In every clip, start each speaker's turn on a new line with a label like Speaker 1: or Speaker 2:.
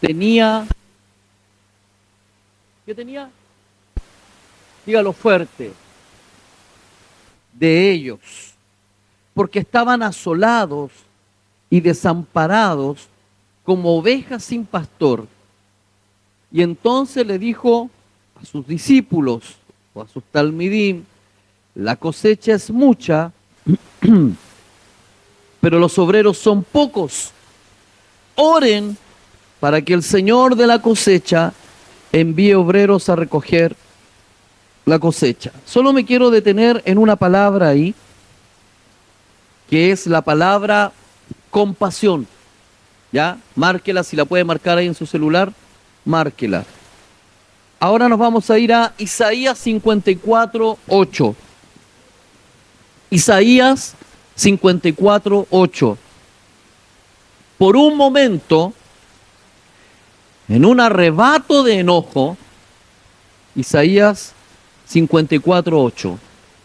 Speaker 1: tenía, ¿qué tenía? Dígalo fuerte, de ellos, porque estaban asolados y desamparados como ovejas sin pastor. Y entonces le dijo a sus discípulos o a sus talmidim: la cosecha es mucha, pero los obreros son pocos. Oren para que el Señor de la cosecha envíe obreros a recoger la cosecha. Solo me quiero detener en una palabra ahí, que es la palabra compasión. ¿Ya? Márquela, si la puede marcar ahí en su celular, márquela. Ahora nos vamos a ir a Isaías 54:8. Isaías 54:8. Por un momento, en un arrebato de enojo, Isaías 54:8.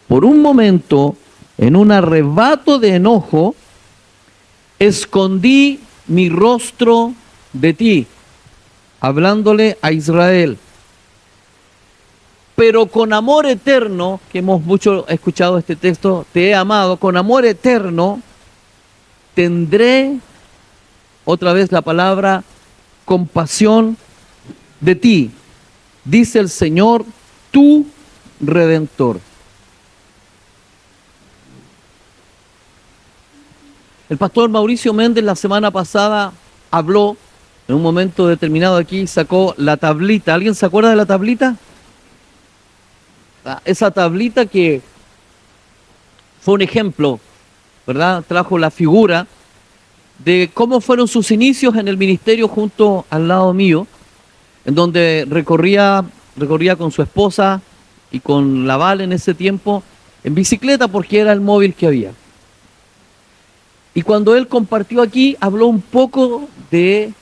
Speaker 1: Por un momento, en un arrebato de enojo, escondí mi rostro de ti, hablándole a Israel. Pero con amor eterno, que hemos mucho escuchado este texto, te he amado, con amor eterno tendré, otra vez la palabra, compasión de ti, dice el Señor, tu Redentor. El pastor Mauricio Méndez la semana pasada habló, en un momento determinado aquí, sacó la tablita. ¿Alguien se acuerda de la tablita? Esa tablita que fue un ejemplo, ¿verdad? Trajo la figura de cómo fueron sus inicios en el ministerio junto al lado mío, en donde recorría con su esposa y con la Val en ese tiempo, en bicicleta, porque era el móvil que había. Y cuando él compartió aquí, habló un poco de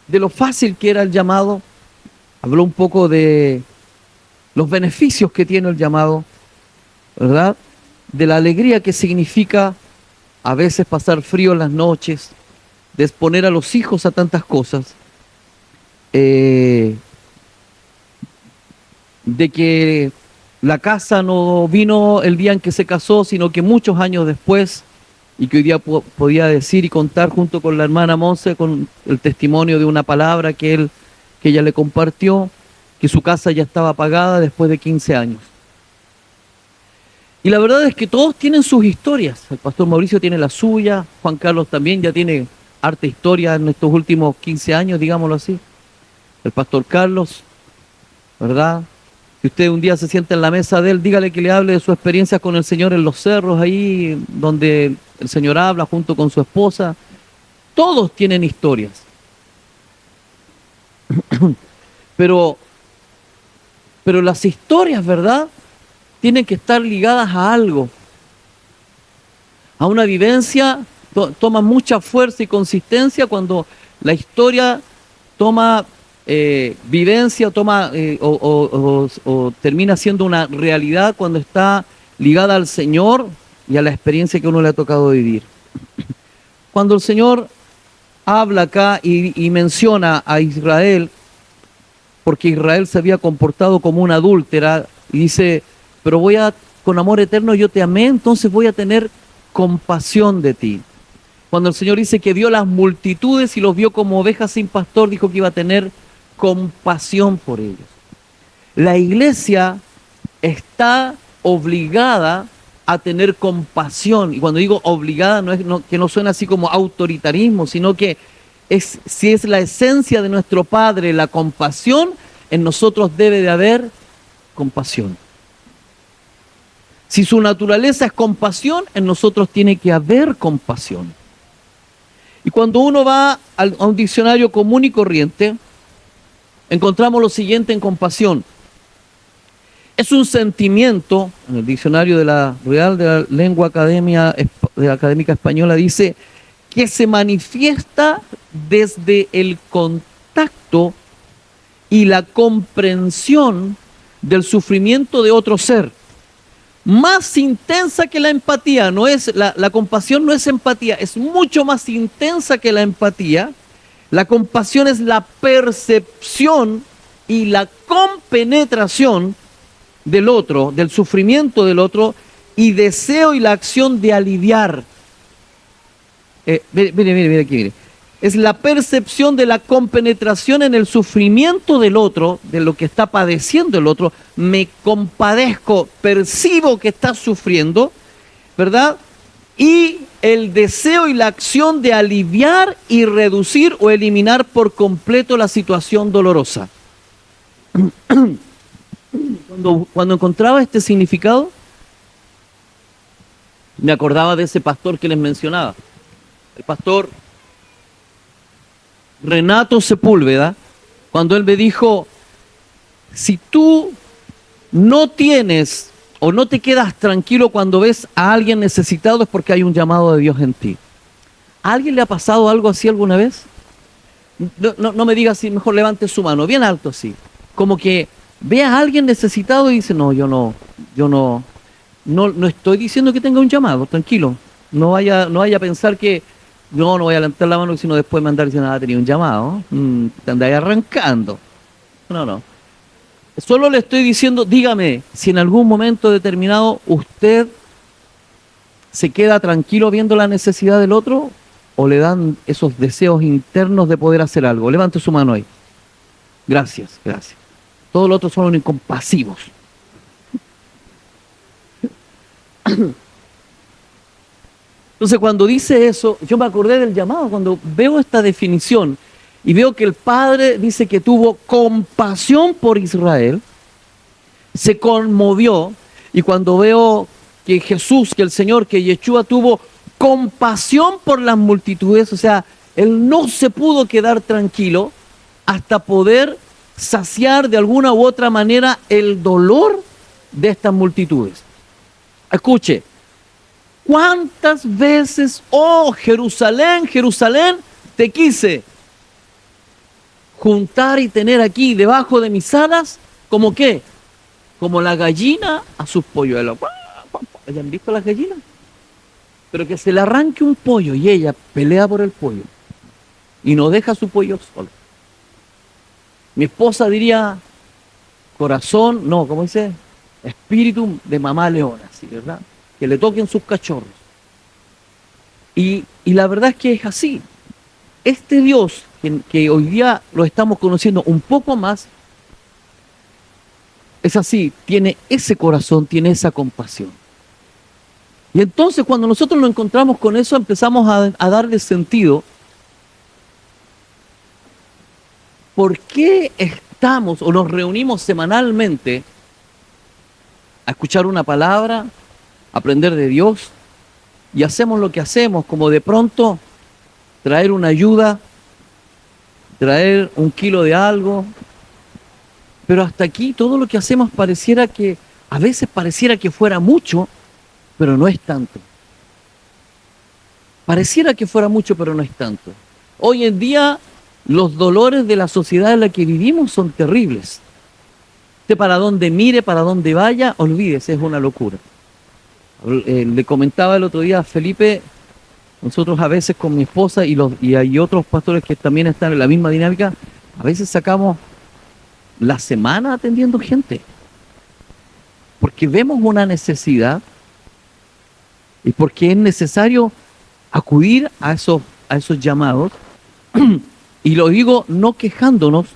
Speaker 1: lo fácil que era el llamado, habló un poco de los beneficios que tiene el llamado, ¿verdad? De la alegría que significa a veces pasar frío en las noches, de exponer a los hijos a tantas cosas, de que la casa no vino el día en que se casó, sino que muchos años después, y que hoy día podía decir y contar junto con la hermana Monse con el testimonio de una palabra que ella le compartió, que su casa ya estaba pagada después de 15 años. Y la verdad es que todos tienen sus historias. El pastor Mauricio tiene la suya, Juan Carlos también ya tiene harta historia en estos últimos 15 años, digámoslo así. El pastor Carlos, ¿verdad? Si usted un día se sienta en la mesa de él, dígale que le hable de su experiencia con el Señor en los cerros, ahí donde el Señor habla junto con su esposa. Todos tienen historias. Pero las historias, ¿verdad?, tienen que estar ligadas a algo, a una vivencia. Toma mucha fuerza y consistencia cuando la historia toma vivencia, o termina siendo una realidad cuando está ligada al Señor y a la experiencia que uno le ha tocado vivir. Cuando el Señor habla acá y menciona a Israel, porque Israel se había comportado como una adúltera, y dice, pero con amor eterno yo te amé, entonces voy a tener compasión de ti. Cuando el Señor dice que vio las multitudes y los vio como ovejas sin pastor, dijo que iba a tener compasión por ellos. La iglesia está obligada a tener compasión, y cuando digo obligada que no suena así como autoritarismo, sino que si es la esencia de nuestro Padre la compasión, en nosotros debe de haber compasión. Si su naturaleza es compasión, en nosotros tiene que haber compasión. Y cuando uno va a un diccionario común y corriente, encontramos lo siguiente en compasión. Es un sentimiento, en el diccionario de la Real de la Lengua Académica Española dice, que se manifiesta desde el contacto y la comprensión del sufrimiento de otro ser. Más intensa que la empatía, la compasión no es empatía, es mucho más intensa que la empatía, La compasión es la percepción y la compenetración del otro, del sufrimiento del otro, y deseo y la acción de aliviar. Mire aquí, mire. Es la percepción de la compenetración en el sufrimiento del otro, de lo que está padeciendo el otro. Me compadezco, percibo que está sufriendo, ¿verdad? Y el deseo y la acción de aliviar y reducir o eliminar por completo la situación dolorosa. Cuando encontraba este significado, me acordaba de ese pastor que les mencionaba, el pastor Renato Sepúlveda, cuando él me dijo, si tú no tienes o no te quedas tranquilo cuando ves a alguien necesitado es porque hay un llamado de Dios en ti. ¿A alguien le ha pasado algo así alguna vez? No me diga así, mejor levante su mano, bien alto así. Como que ve a alguien necesitado y dice, no estoy diciendo que tenga un llamado, tranquilo. No vaya a pensar que no voy a levantar la mano, sino después mandar diciendo, tenía un llamado, te andáis arrancando. No. Solo le estoy diciendo, dígame, si en algún momento determinado usted se queda tranquilo viendo la necesidad del otro o le dan esos deseos internos de poder hacer algo. Levante su mano ahí. Gracias. Todos los otros son incompasivos. Entonces, cuando dice eso, yo me acordé del llamado, cuando veo esta definición y veo que el Padre dice que tuvo compasión por Israel, se conmovió, y cuando veo que Jesús, que el Señor, que Yeshua tuvo compasión por las multitudes, o sea, Él no se pudo quedar tranquilo hasta poder saciar de alguna u otra manera el dolor de estas multitudes. Escuche, ¿cuántas veces, oh Jerusalén, Jerusalén, te quise juntar y tener aquí debajo de mis alas? ¿Como qué? Como la gallina a sus polluelos. ¿Hayan visto las gallinas? Pero que se le arranque un pollo y ella pelea por el pollo y no deja su pollo solo. Mi esposa diría corazón, no, ¿cómo dice? Espíritu de mamá leona, ¿sí, verdad? Que le toquen sus cachorros. Y la verdad es que es así. Este Dios, que hoy día lo estamos conociendo un poco más, es así, tiene ese corazón, tiene esa compasión. Y entonces cuando nosotros nos encontramos con eso, empezamos a darle sentido. ¿Por qué estamos o nos reunimos semanalmente a escuchar una palabra, a aprender de Dios, y hacemos lo que hacemos, como de pronto traer una ayuda, traer un kilo de algo? Pero hasta aquí todo lo que hacemos a veces pareciera que fuera mucho, pero no es tanto. Pareciera que fuera mucho, pero no es tanto. Hoy en día los dolores de la sociedad en la que vivimos son terribles. Usted para donde mire, para donde vaya, olvídese, es una locura. Le comentaba el otro día a Felipe, nosotros a veces con mi esposa y hay otros pastores que también están en la misma dinámica, a veces sacamos la semana atendiendo gente, porque vemos una necesidad y porque es necesario acudir a esos llamados. Y lo digo no quejándonos,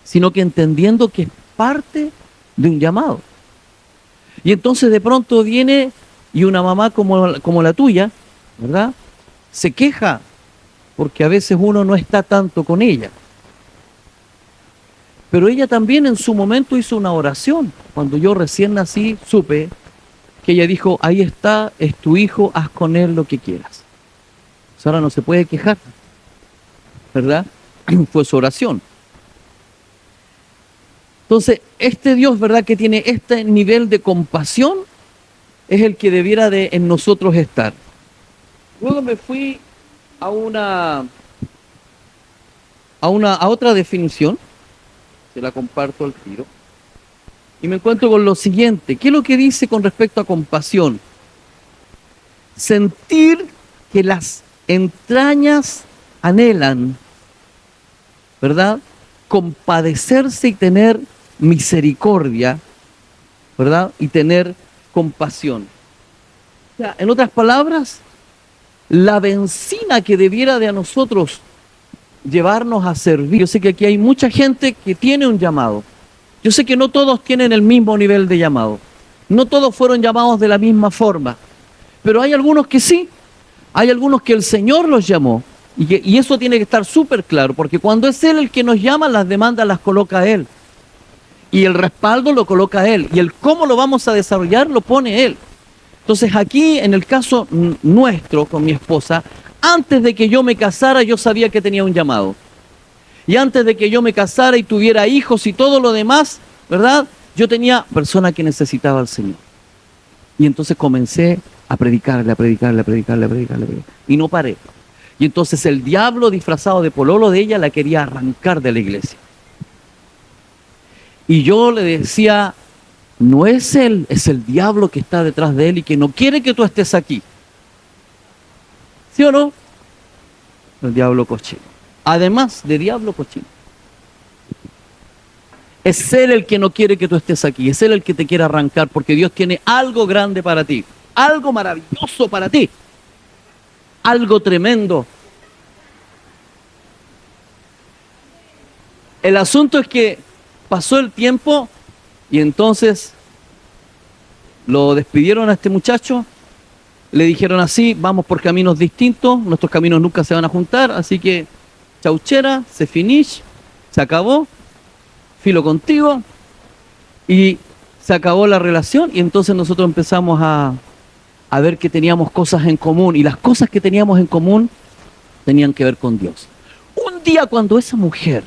Speaker 1: sino que entendiendo que es parte de un llamado. Y entonces de pronto viene y una mamá como la tuya, ¿verdad? Se queja porque a veces uno no está tanto con ella. Pero ella también en su momento hizo una oración. Cuando yo recién nací, supe que ella dijo, ahí está, es tu hijo, haz con él lo que quieras. O sea, ahora no se puede quejar, ¿verdad? Fue su oración. Entonces, este Dios, ¿verdad?, que tiene este nivel de compasión, es el que debiera de en nosotros estar. Luego me fui a otra definición, se la comparto al tiro, y me encuentro con lo siguiente. ¿Qué es lo que dice con respecto a compasión? Sentir que las entrañas anhelan ¿verdad? Compadecerse y tener misericordia, ¿verdad? Y tener compasión. O sea, en otras palabras, la benzina que debiera de a nosotros llevarnos a servir. Yo sé que aquí hay mucha gente que tiene un llamado. Yo sé que no todos tienen el mismo nivel de llamado. No todos fueron llamados de la misma forma. Pero hay algunos que sí. Hay algunos que el Señor los llamó. Y eso tiene que estar súper claro, porque cuando es Él el que nos llama, las demandas las coloca Él. Y el respaldo lo coloca Él. Y el cómo lo vamos a desarrollar lo pone Él. Entonces aquí, en el caso nuestro, con mi esposa, antes de que yo me casara, yo sabía que tenía un llamado. Y antes de que yo me casara y tuviera hijos y todo lo demás, ¿verdad? Yo tenía persona que necesitaba al Señor. Y entonces comencé a predicarle. Y no paré. Y entonces el diablo disfrazado de pololo de ella la quería arrancar de la iglesia. Y yo le decía, no es él, es el diablo que está detrás de él y que no quiere que tú estés aquí. ¿Sí o no? El diablo cochino. Además de diablo cochino. Es él el que no quiere que tú estés aquí. Es él el que te quiere arrancar porque Dios tiene algo grande para ti. Algo maravilloso para ti. Algo tremendo. El asunto es que pasó el tiempo y entonces lo despidieron a este muchacho. Le dijeron así, vamos por caminos distintos, nuestros caminos nunca se van a juntar, así que chauchera, se finish, se acabó, filo contigo, y se acabó la relación, y entonces nosotros empezamos a ver que teníamos cosas en común, y las cosas que teníamos en común tenían que ver con Dios. Un día cuando esa mujer,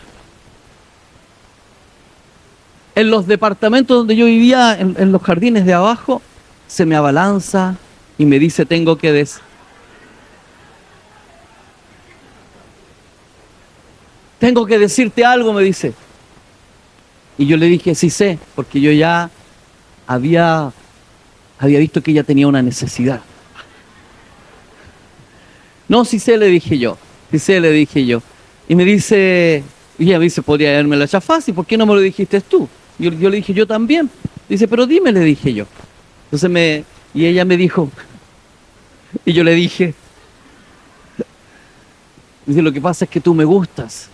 Speaker 1: en los departamentos donde yo vivía, en los jardines de abajo, se me abalanza y me dice, tengo que decirte algo, me dice. Y yo le dije, sí sé, porque yo ya había visto que ella tenía una necesidad. No, sí sé, le dije yo. Sí sé, le dije yo. Y me dice, y ella me dice, podría haberme la hecho fácil, ¿por qué no me lo dijiste tú? Yo le dije, yo también. Dice, pero dime, le dije yo. Entonces y ella me dijo, y yo le dije, dice, lo que pasa es que tú me gustas.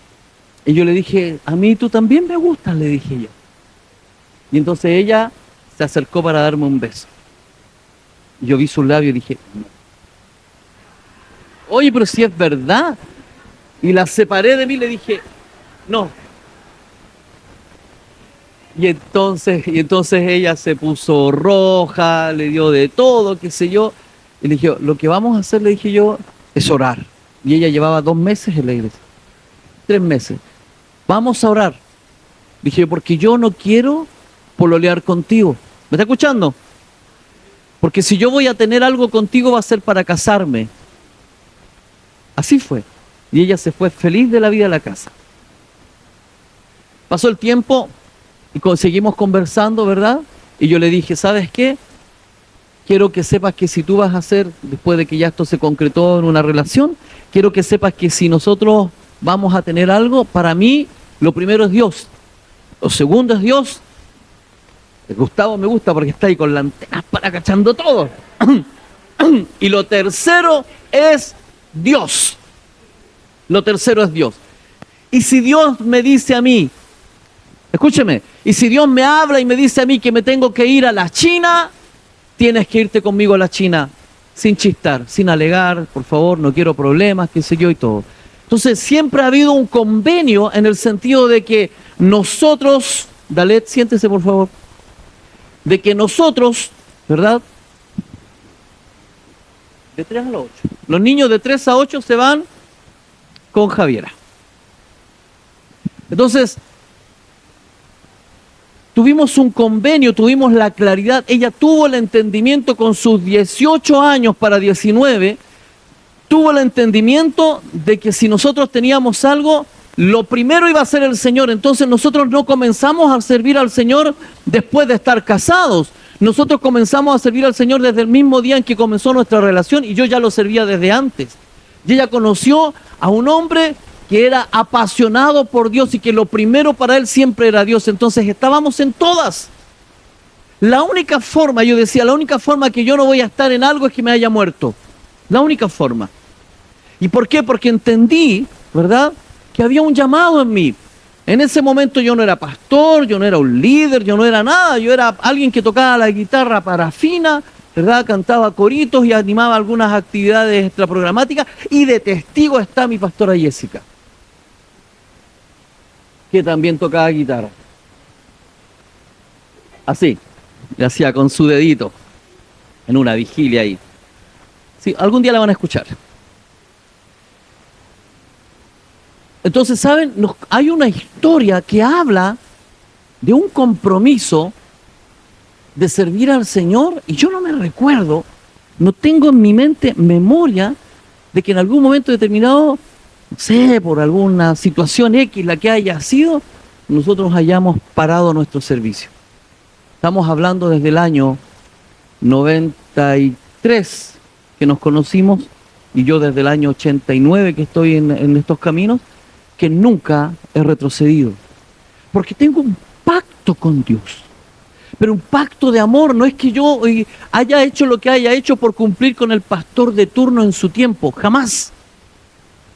Speaker 1: Y yo le dije, a mí tú también me gustas, le dije yo. Y entonces ella se acercó para darme un beso. Yo vi sus labios y dije, no. Oye, pero si es verdad. Y la separé de mí y le dije, no. Y entonces ella se puso roja, le dio de todo, qué sé yo. Y le dije, lo que vamos a hacer, le dije yo, es orar. Y ella llevaba 2 meses en la iglesia. 3 meses. Vamos a orar. Dije, porque yo no quiero pololear contigo. ¿Me está escuchando? Porque si yo voy a tener algo contigo va a ser para casarme. Así fue. Y ella se fue feliz de la vida a la casa. Pasó el tiempo y seguimos conversando, ¿verdad? Y yo le dije, ¿sabes qué? Quiero que sepas que si tú vas a hacer, después de que ya esto se concretó en una relación, quiero que sepas que si nosotros vamos a tener algo, para mí, lo primero es Dios. Lo segundo es Dios. Gustavo me gusta porque está ahí con la antena para cachando todo. Y lo tercero es Dios. Lo tercero es Dios. Y si Dios me dice a mí, escúcheme, y si Dios me habla y me dice a mí que me tengo que ir a la China, tienes que irte conmigo a la China, sin chistar, sin alegar, por favor, no quiero problemas, qué sé yo y todo. Entonces siempre ha habido un convenio en el sentido de que nosotros, Dalet, siéntese por favor, de que nosotros, ¿verdad? De 3 a 8. Los niños de 3 a 8 se van con Javiera. Entonces, tuvimos un convenio, tuvimos la claridad, ella tuvo el entendimiento con sus 18 años para 19, tuvo el entendimiento de que si nosotros teníamos algo, lo primero iba a ser el Señor. Entonces nosotros no comenzamos a servir al Señor después de estar casados. Nosotros comenzamos a servir al Señor desde el mismo día en que comenzó nuestra relación y yo ya lo servía desde antes. Y ella conoció a un hombre que era apasionado por Dios y que lo primero para él siempre era Dios. Entonces estábamos en todas. La única forma, yo decía, la única forma que yo no voy a estar en algo es que me haya muerto. La única forma. ¿Y por qué? Porque entendí, ¿verdad?, que había un llamado en mí. En ese momento yo no era pastor, yo no era un líder, yo no era nada. Yo era alguien que tocaba la guitarra parafina, ¿verdad?, cantaba coritos y animaba algunas actividades extraprogramáticas. Y de testigo está mi pastora Jessica, que también tocaba guitarra. Así, le hacía con su dedito, en una vigilia ahí. Sí, algún día la van a escuchar. Entonces, ¿saben? Hay una historia que habla de un compromiso de servir al Señor, y yo no me recuerdo, no tengo en mi mente memoria de que en algún momento determinado, no sé, por alguna situación X, la que haya sido, nosotros hayamos parado nuestro servicio. Estamos hablando desde el año 93 que nos conocimos, y yo desde el año 89 que estoy en estos caminos, que nunca he retrocedido. Porque tengo un pacto con Dios. Pero un pacto de amor, no es que yo haya hecho lo que haya hecho por cumplir con el pastor de turno en su tiempo, jamás.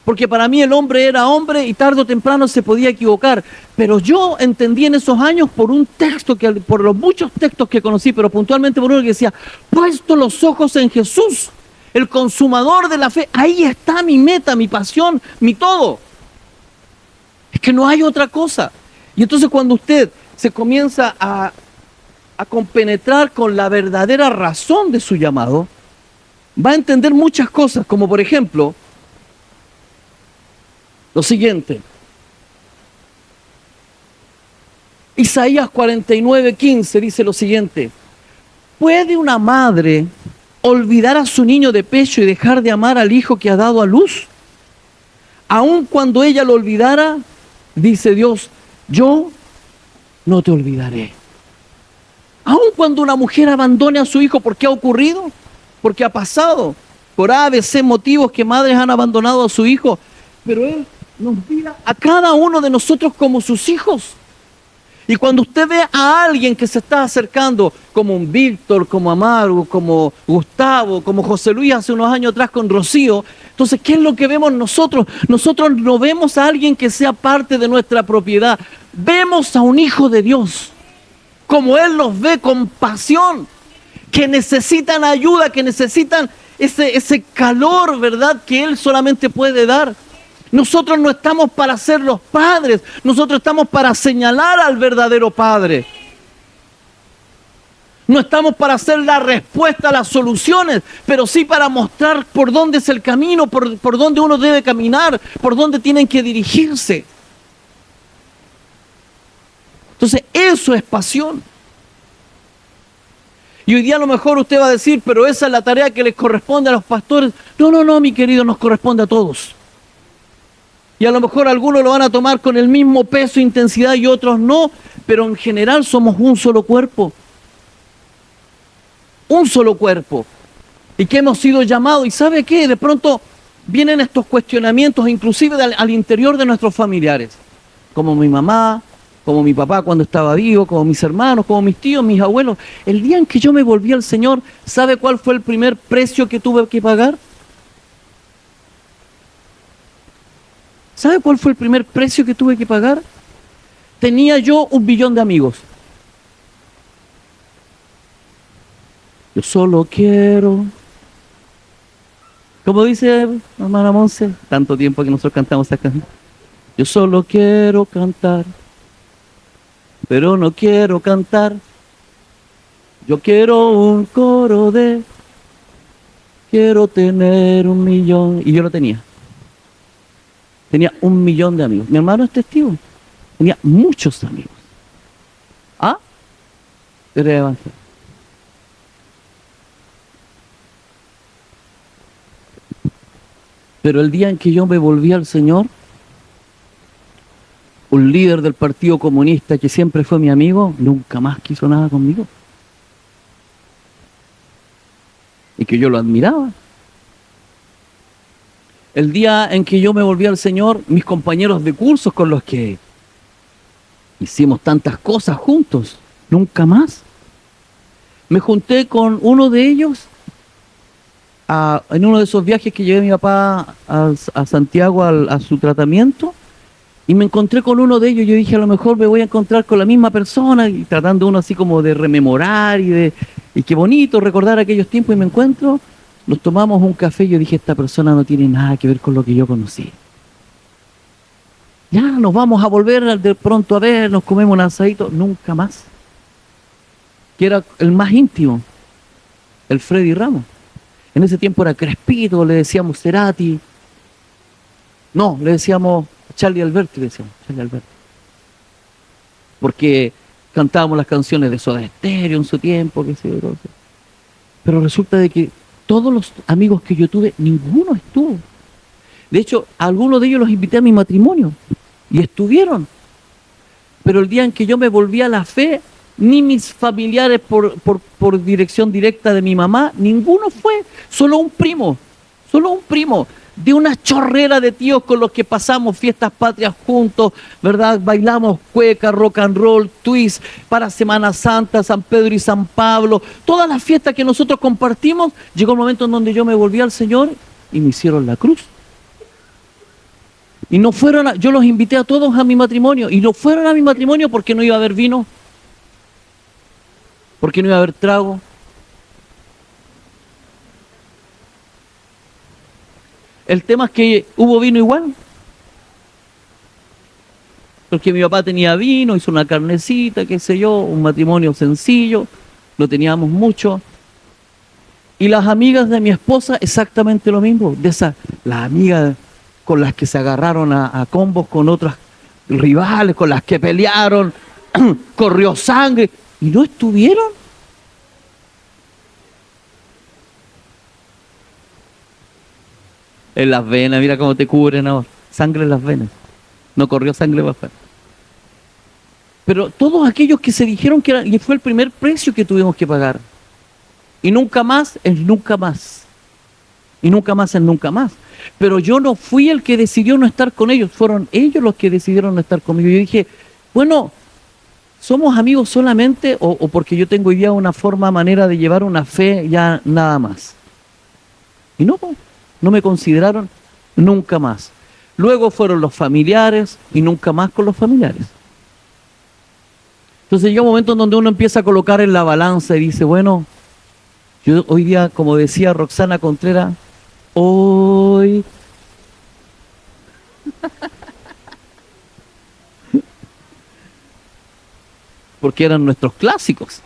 Speaker 1: Porque para mí el hombre era hombre y tarde o temprano se podía equivocar. Pero yo entendí en esos años por un texto, por los muchos textos que conocí, pero puntualmente por uno que decía, puesto los ojos en Jesús, el consumador de la fe, ahí está mi meta, mi pasión, mi todo. Es que no hay otra cosa. Y entonces cuando usted se comienza a compenetrar con la verdadera razón de su llamado, va a entender muchas cosas, como por ejemplo, lo siguiente. Isaías 49:15 dice lo siguiente: ¿puede una madre olvidar a su niño de pecho y dejar de amar al hijo que ha dado a luz? Aun cuando ella lo olvidara, dice Dios, yo no te olvidaré. Aun cuando una mujer abandone a su hijo, ¿por qué ha ocurrido? Porque ha pasado por A, B, C motivos que madres han abandonado a su hijo, pero Él nos mira a cada uno de nosotros como sus hijos. Y cuando usted ve a alguien que se está acercando, como un Víctor, como Amaro, como Gustavo, como José Luis hace unos años atrás con Rocío, entonces, ¿qué es lo que vemos nosotros? Nosotros no vemos a alguien que sea parte de nuestra propiedad. Vemos a un hijo de Dios, como Él los ve con pasión, que necesitan ayuda, que necesitan ese calor, ¿verdad?, que Él solamente puede dar. Nosotros no estamos para ser los padres, nosotros estamos para señalar al verdadero Padre. No estamos para hacer la respuesta a las soluciones, pero sí para mostrar por dónde es el camino, por dónde uno debe caminar, por dónde tienen que dirigirse. Entonces, eso es pasión. Y hoy día a lo mejor usted va a decir, pero esa es la tarea que les corresponde a los pastores. No, mi querido, nos corresponde a todos. Y a lo mejor algunos lo van a tomar con el mismo peso e intensidad y otros no, pero en general somos un solo cuerpo. Un solo cuerpo. Y que hemos sido llamados. ¿Y sabe qué? De pronto vienen estos cuestionamientos, inclusive al interior de nuestros familiares. Como mi mamá, como mi papá cuando estaba vivo, como mis hermanos, como mis tíos, mis abuelos. El día en que yo me volví al Señor, ¿sabe cuál fue el primer precio que tuve que pagar? ¿Sabe cuál fue el primer precio que tuve que pagar? Tenía yo 1 millón de amigos. Yo solo quiero, como dice hermana Monse, tanto tiempo que nosotros cantamos acá. Yo solo quiero cantar, pero no quiero cantar. Yo quiero un coro de, quiero tener 1 millón. Y yo lo tenía. Tenía 1 millón de amigos. Mi hermano es testigo. Tenía muchos amigos. ¿Ah? Era evangelio. Pero el día en que yo me volví al Señor, un líder del Partido Comunista que siempre fue mi amigo, nunca más quiso nada conmigo. Y que yo lo admiraba. El día en que yo me volví al Señor, mis compañeros de cursos con los que hicimos tantas cosas juntos, nunca más. Me junté con uno de ellos en uno de esos viajes que llevé a mi papá a Santiago a su tratamiento, y me encontré con uno de ellos. Yo dije, a lo mejor me voy a encontrar con la misma persona, y tratando uno así como de rememorar y qué bonito recordar aquellos tiempos, y me encuentro, nos tomamos un café y yo dije, esta persona no tiene nada que ver con lo que yo conocí. Ya nos vamos a volver de pronto a ver, nos comemos un asadito, nunca más. Que era el más íntimo, el Freddy Ramos. En ese tiempo era Crespito, le decíamos Cerati. No, le decíamos Charlie Alberti, le decíamos Charlie Alberti. Porque cantábamos las canciones de Soda Stereo en su tiempo, qué sé yo, todo eso. Pero resulta de que todos los amigos que yo tuve, ninguno estuvo. De hecho, a algunos de ellos los invité a mi matrimonio y estuvieron. Pero el día en que yo me volví a la fe, ni mis familiares por dirección directa de mi mamá, ninguno fue, solo un primo, de una chorrera de tíos con los que pasamos fiestas patrias juntos, ¿verdad? Bailamos cueca, rock and roll, twist, para Semana Santa, San Pedro y San Pablo, todas las fiestas que nosotros compartimos. Llegó el momento en donde yo me volví al Señor y me hicieron la cruz. Y no fueron, yo los invité a todos a mi matrimonio, y no fueron a mi matrimonio porque no iba a haber vino, porque no iba a haber trago. El tema es que hubo vino igual, porque mi papá tenía vino, hizo una carnecita, qué sé yo, un matrimonio sencillo, no teníamos mucho. Y las amigas de mi esposa, exactamente lo mismo, las amigas con las que se agarraron a combos con otras rivales, con las que pelearon, corrió sangre, y no estuvieron. En las venas, mira cómo te cubren ahora, sangre en las venas, no corrió sangre para afuera. Pero todos aquellos que se dijeron que era, y fue el primer precio que tuvimos que pagar, y nunca más es nunca más, y nunca más es nunca más. Pero yo no fui el que decidió no estar con ellos, fueron ellos los que decidieron no estar conmigo. Yo dije, bueno, ¿somos amigos solamente o porque yo tengo hoy día una manera de llevar una fe ya nada más? Y no, no me consideraron nunca más. Luego fueron los familiares y nunca más con los familiares. Entonces llega un momento en donde uno empieza a colocar en la balanza y dice, bueno, yo hoy día, como decía Roxana Contreras, hoy porque eran nuestros clásicos.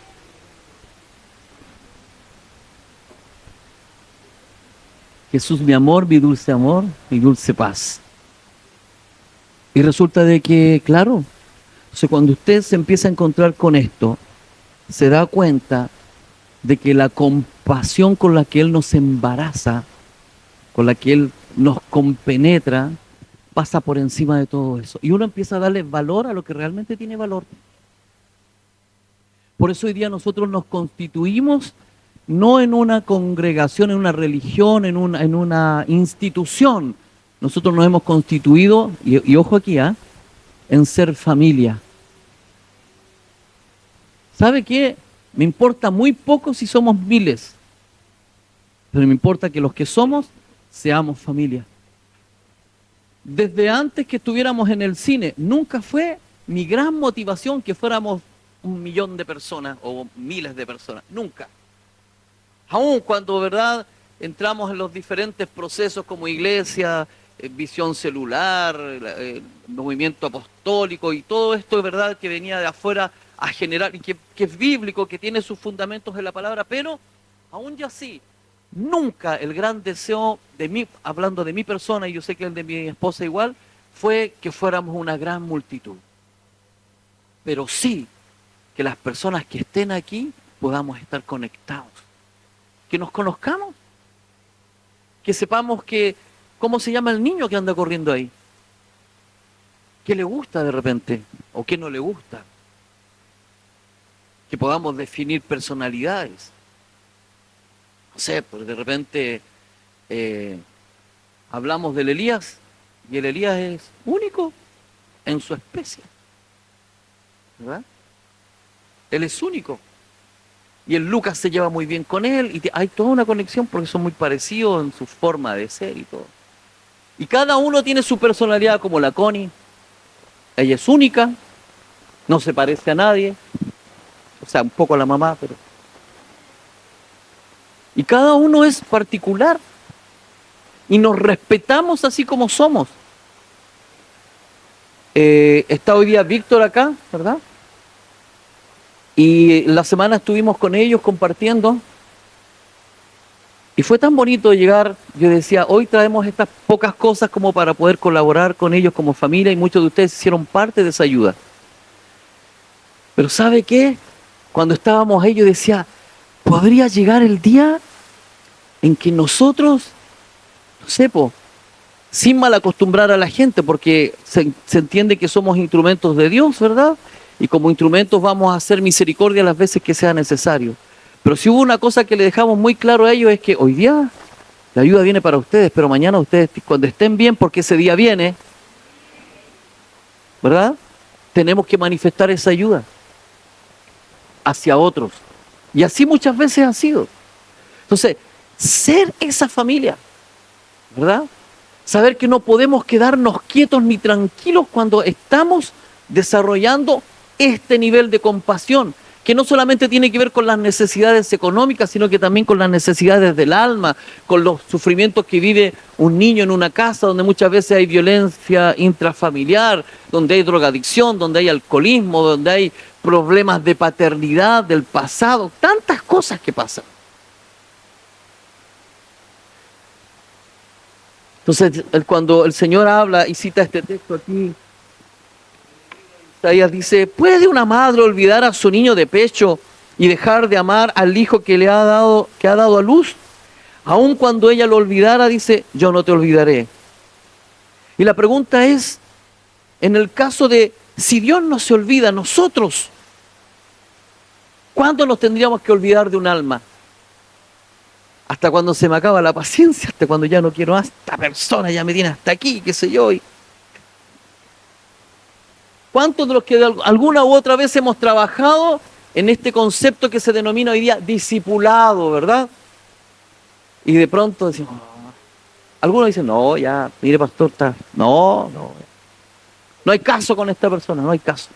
Speaker 1: Jesús, mi amor, mi dulce paz. Y resulta de que, claro, cuando usted se empieza a encontrar con esto, se da cuenta de que la compasión con la que Él nos embaraza, con la que Él nos compenetra, pasa por encima de todo eso. Y uno empieza a darle valor a lo que realmente tiene valor. Por eso hoy día nosotros nos constituimos no en una congregación, en una religión, en una institución. Nosotros nos hemos constituido, y ojo aquí, en ser familia. ¿Sabe qué? Me importa muy poco si somos miles, pero me importa que los que somos seamos familia. Desde antes que estuviéramos en el cine, nunca fue mi gran motivación que fuéramos 1.000.000 de personas o miles de personas, nunca. Aún cuando, ¿verdad?, entramos en los diferentes procesos como iglesia, visión celular, movimiento apostólico y todo esto, es verdad, que venía de afuera a generar, y que es bíblico, que tiene sus fundamentos en la palabra, pero aún ya así, nunca el gran deseo de mí, hablando de mi persona, y yo sé que el de mi esposa igual, fue que fuéramos una gran multitud. Pero sí que las personas que estén aquí podamos estar conectados, que nos conozcamos, que sepamos cómo se llama el niño que anda corriendo ahí, qué le gusta de repente o qué no le gusta, que podamos definir personalidades. No sé, pues de repente Hablamos del Elías, y el Elías es único en su especie, ¿verdad? Él es único. Y el Lucas se lleva muy bien con él, y hay toda una conexión porque son muy parecidos en su forma de ser y todo. Y cada uno tiene su personalidad, como la Connie. Ella es única, no se parece a nadie, o sea, un poco a la mamá, pero... Y cada uno es particular, y nos respetamos así como somos. Está hoy día Víctor acá, ¿verdad? Y la semana estuvimos con ellos compartiendo. Y fue tan bonito llegar, yo decía, hoy traemos estas pocas cosas como para poder colaborar con ellos como familia, y muchos de ustedes hicieron parte de esa ayuda. Pero ¿sabe qué? Cuando estábamos ahí yo decía, podría llegar el día en que nosotros, no sé, sin mal acostumbrar a la gente, porque se entiende que somos instrumentos de Dios, ¿verdad? Y como instrumentos vamos a hacer misericordia las veces que sea necesario. Pero si hubo una cosa que le dejamos muy claro a ellos, es que hoy día la ayuda viene para ustedes, pero mañana ustedes, cuando estén bien, porque ese día viene, ¿verdad? Tenemos que manifestar esa ayuda hacia otros. Y así muchas veces ha sido. Entonces, ser esa familia, ¿verdad? Saber que no podemos quedarnos quietos ni tranquilos cuando estamos desarrollando este nivel de compasión, que no solamente tiene que ver con las necesidades económicas, sino que también con las necesidades del alma, con los sufrimientos que vive un niño en una casa donde muchas veces hay violencia intrafamiliar, donde hay drogadicción, donde hay alcoholismo, donde hay problemas de paternidad del pasado, tantas cosas que pasan. Entonces, cuando el Señor habla y cita este texto aquí, Isaías dice, ¿puede una madre olvidar a su niño de pecho y dejar de amar al hijo que le ha dado, que ha dado a luz? Aun cuando ella lo olvidara, dice, yo no te olvidaré. Y la pregunta es, en el caso de, si Dios no se olvida, nosotros, ¿cuándo nos tendríamos que olvidar de un alma? Hasta cuando se me acaba la paciencia, hasta cuando ya no quiero más, esta persona ya me tiene hasta aquí, qué sé yo. ¿Cuántos de los que alguna u otra vez hemos trabajado en este concepto que se denomina hoy día discipulado, ¿verdad? Y de pronto decimos, algunos dicen, no, ya, mire pastor, no hay caso con esta persona, no hay caso.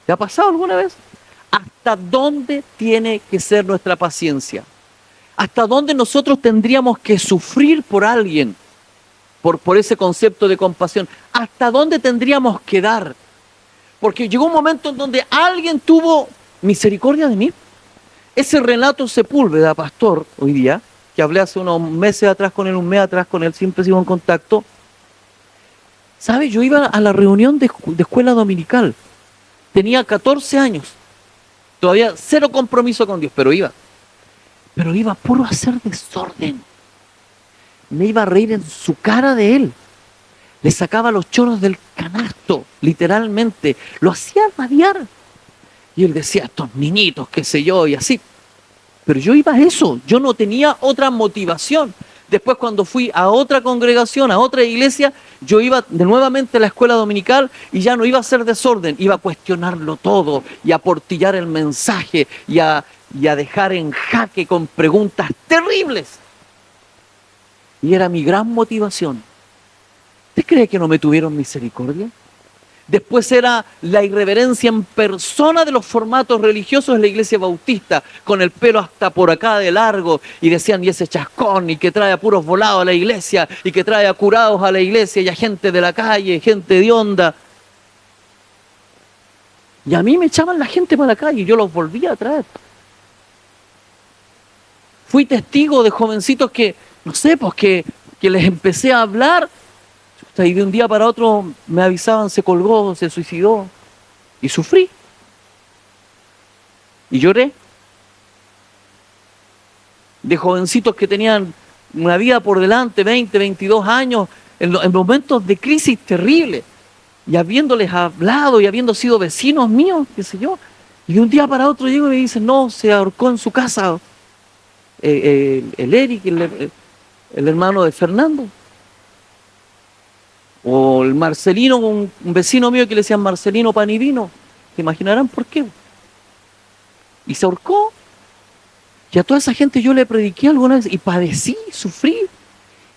Speaker 1: ¿Te ha pasado alguna vez? ¿Hasta dónde tiene que ser nuestra paciencia? ¿Hasta dónde nosotros tendríamos que sufrir por alguien, por ese concepto de compasión? ¿Hasta dónde tendríamos que dar? Porque llegó un momento en donde alguien tuvo misericordia de mí. Ese Renato Sepúlveda, pastor, hoy día, que hablé hace unos meses atrás con él, un mes atrás con él, siempre sigo en contacto. ¿Sabe? Yo iba a la reunión de escuela dominical. Tenía 14 años. Todavía cero compromiso con Dios, pero iba. Pero iba puro a hacer desorden. Me iba a reír en su cara de él. Le sacaba los choros del canasto, literalmente. Lo hacía rabiar. Y él decía, estos niñitos, qué sé yo, y así. Pero yo iba a eso. Yo no tenía otra motivación. Después, cuando fui a otra congregación, a otra iglesia, yo iba de nuevamente a la escuela dominical y ya no iba a hacer desorden. Iba a cuestionarlo todo y a portillar el mensaje y a dejar en jaque con preguntas terribles. Y era mi gran motivación. ¿Usted cree que no me tuvieron misericordia? Después era la irreverencia en persona de los formatos religiosos de la iglesia bautista, con el pelo hasta por acá de largo, y decían, y ese chascón, y que trae a puros volados a la iglesia, y que trae a curados a la iglesia, y a gente de la calle, gente de onda. Y a mí me echaban la gente para la calle, y yo los volvía a traer. Fui testigo de jovencitos que, no sé, pues que les empecé a hablar, y de un día para otro me avisaban, se colgó, se suicidó, y sufrí. Y lloré. De jovencitos que tenían una vida por delante, 20, 22 años, en momentos de crisis terribles, y habiéndoles hablado y habiendo sido vecinos míos, qué sé yo, y de un día para otro llego y me dicen, no, se ahorcó en su casa el Eric, el hermano de Fernando. O el Marcelino, un vecino mío que le decían Marcelino pan y vino. ¿Se imaginarán por qué? Y se ahorcó. Y a toda esa gente yo le prediqué alguna vez y padecí, sufrí